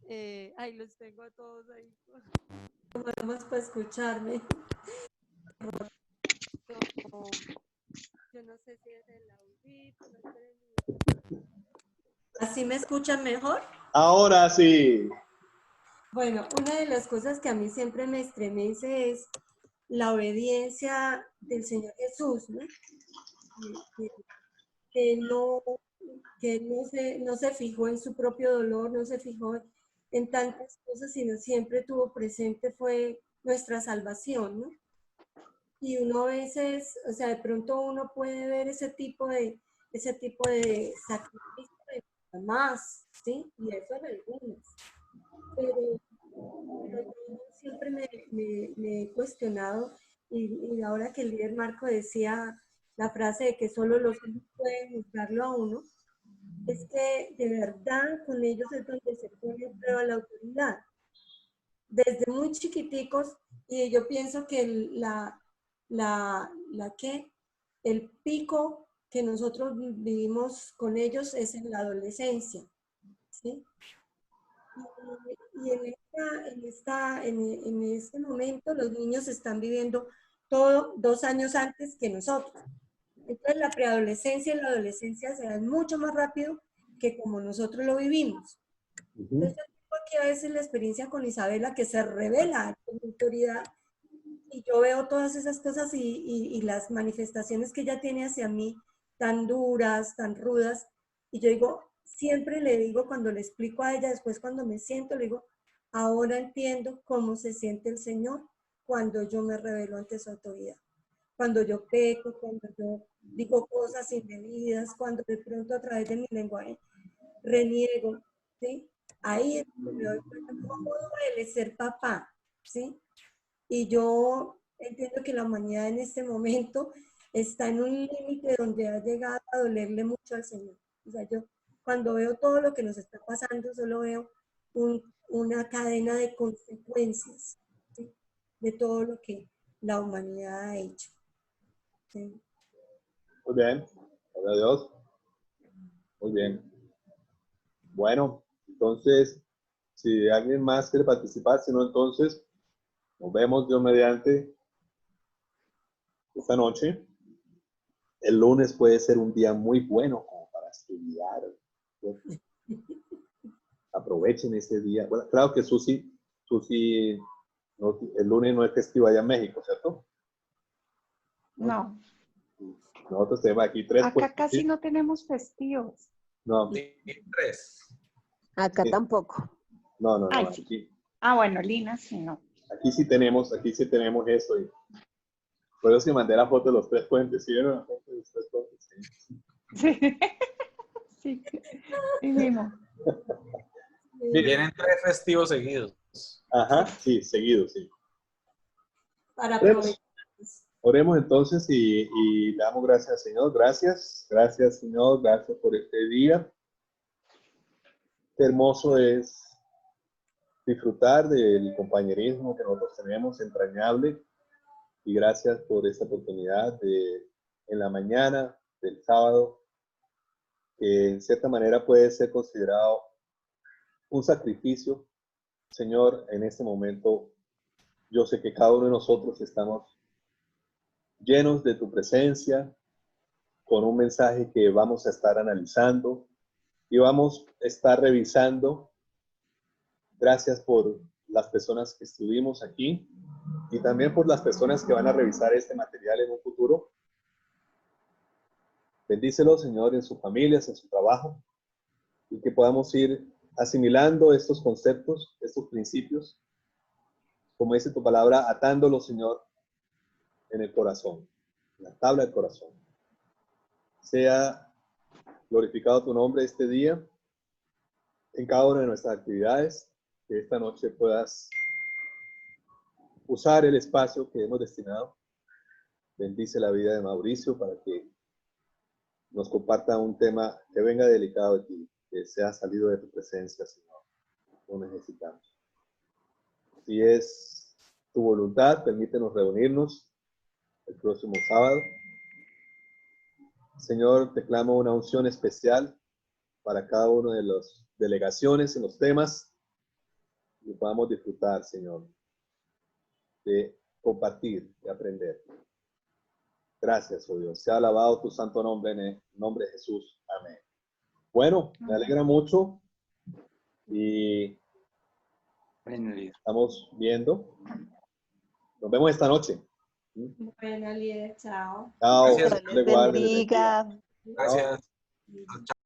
Ay, los tengo a todos ahí. Más para escucharme. Yo no sé si es el audífono. ¿Así me escuchan mejor? Ahora sí. Bueno, una de las cosas que a mí siempre me estremece es la obediencia del Señor Jesús, ¿no? Que no se fijó en su propio dolor, no se fijó en tantas cosas, sino siempre tuvo presente fue nuestra salvación, ¿no? Y uno a veces, o sea, de pronto uno puede ver ese tipo de sacrificio de más, ¿sí? Y eso es algunas. Pero yo siempre me he cuestionado, y ahora que el líder Marco decía la frase de que solo los hijos pueden juzgarlo a uno, es que de verdad con ellos es donde se pone a prueba la autoridad. Desde muy chiquiticos, y yo pienso que el pico que nosotros vivimos con ellos es en la adolescencia, ¿sí? Y en este momento los niños están viviendo todo 2 años antes que nosotros. Entonces la preadolescencia y la adolescencia se dan mucho más rápido que como nosotros lo vivimos. Entonces yo tengo aquí a veces la experiencia con Isabela que se revela con autoridad y yo veo todas esas cosas y las manifestaciones que ella tiene hacia mí tan duras, tan rudas, y yo digo, siempre le digo cuando le explico a ella, después cuando me siento, le digo, ahora entiendo cómo se siente el Señor cuando yo me revelo ante su autoridad. Cuando yo peco, cuando yo digo cosas indebidas, cuando de pronto a través de mi lenguaje reniego, ¿sí? Ahí es donde me doy cuenta cómo duele ser papá, ¿sí? Y yo entiendo que la humanidad en este momento está en un límite donde ha llegado a dolerle mucho al Señor. O sea, yo cuando veo todo lo que nos está pasando, solo veo una cadena de consecuencias, ¿sí? De todo lo que la humanidad ha hecho. ¿Sí? Muy bien. Gloria a Dios. Muy bien. Bueno, entonces, si alguien más quiere participar, si no, entonces, nos vemos Dios mediante esta noche. El lunes puede ser un día muy bueno como para estudiar. ¿Sí? Aprovechen ese día. Bueno, claro que Susi no, el lunes no es festivo allá en México, ¿cierto? No. Nosotros tenemos aquí 3. Acá casi no tenemos festivos. No. 3. Acá tampoco. No. Ay, Aquí, sí. Bueno, Lina, sí, no. aquí sí tenemos eso. Y por eso sí mandé la foto de los 3 puentes. ¿Sí vieron la foto de los 3 puentes? Sí. Sí. Sí mismo. Vienen 3 festivos seguidos. Ajá, sí, seguido, sí. Para aprovechar. Oremos entonces y le damos gracias al Señor. Gracias, Señor, gracias por este día. Qué hermoso es disfrutar del compañerismo que nosotros tenemos, entrañable. Y gracias por esta oportunidad en la mañana del sábado, que en cierta manera puede ser considerado un sacrificio. Señor, en este momento, yo sé que cada uno de nosotros estamos llenos de tu presencia, con un mensaje que vamos a estar analizando y vamos a estar revisando. Gracias por las personas que estuvimos aquí y también por las personas que van a revisar este material en un futuro. Bendícelo, Señor, en sus familias, en su trabajo, y que podamos ir asimilando estos conceptos, estos principios, como dice tu palabra, atándolos, Señor, en el corazón, en la tabla del corazón. Sea glorificado tu nombre este día, en cada una de nuestras actividades, que esta noche puedas usar el espacio que hemos destinado. Bendice la vida de Mauricio para que nos comparta un tema que venga delicado de ti, que sea salido de tu presencia, Señor. Lo necesitamos. Si es tu voluntad, permítenos reunirnos el próximo sábado. Señor, te clamo una unción especial para cada uno de las delegaciones en los temas y podamos disfrutar, Señor, de compartir, de aprender. Gracias, oh Dios. Sea alabado tu santo nombre en el nombre de Jesús. Amén. Bueno, me alegra mucho y estamos viendo. Nos vemos esta noche. Bueno, líder, chao. Chao. Gracias. Dios les bendiga. Gracias. Chao.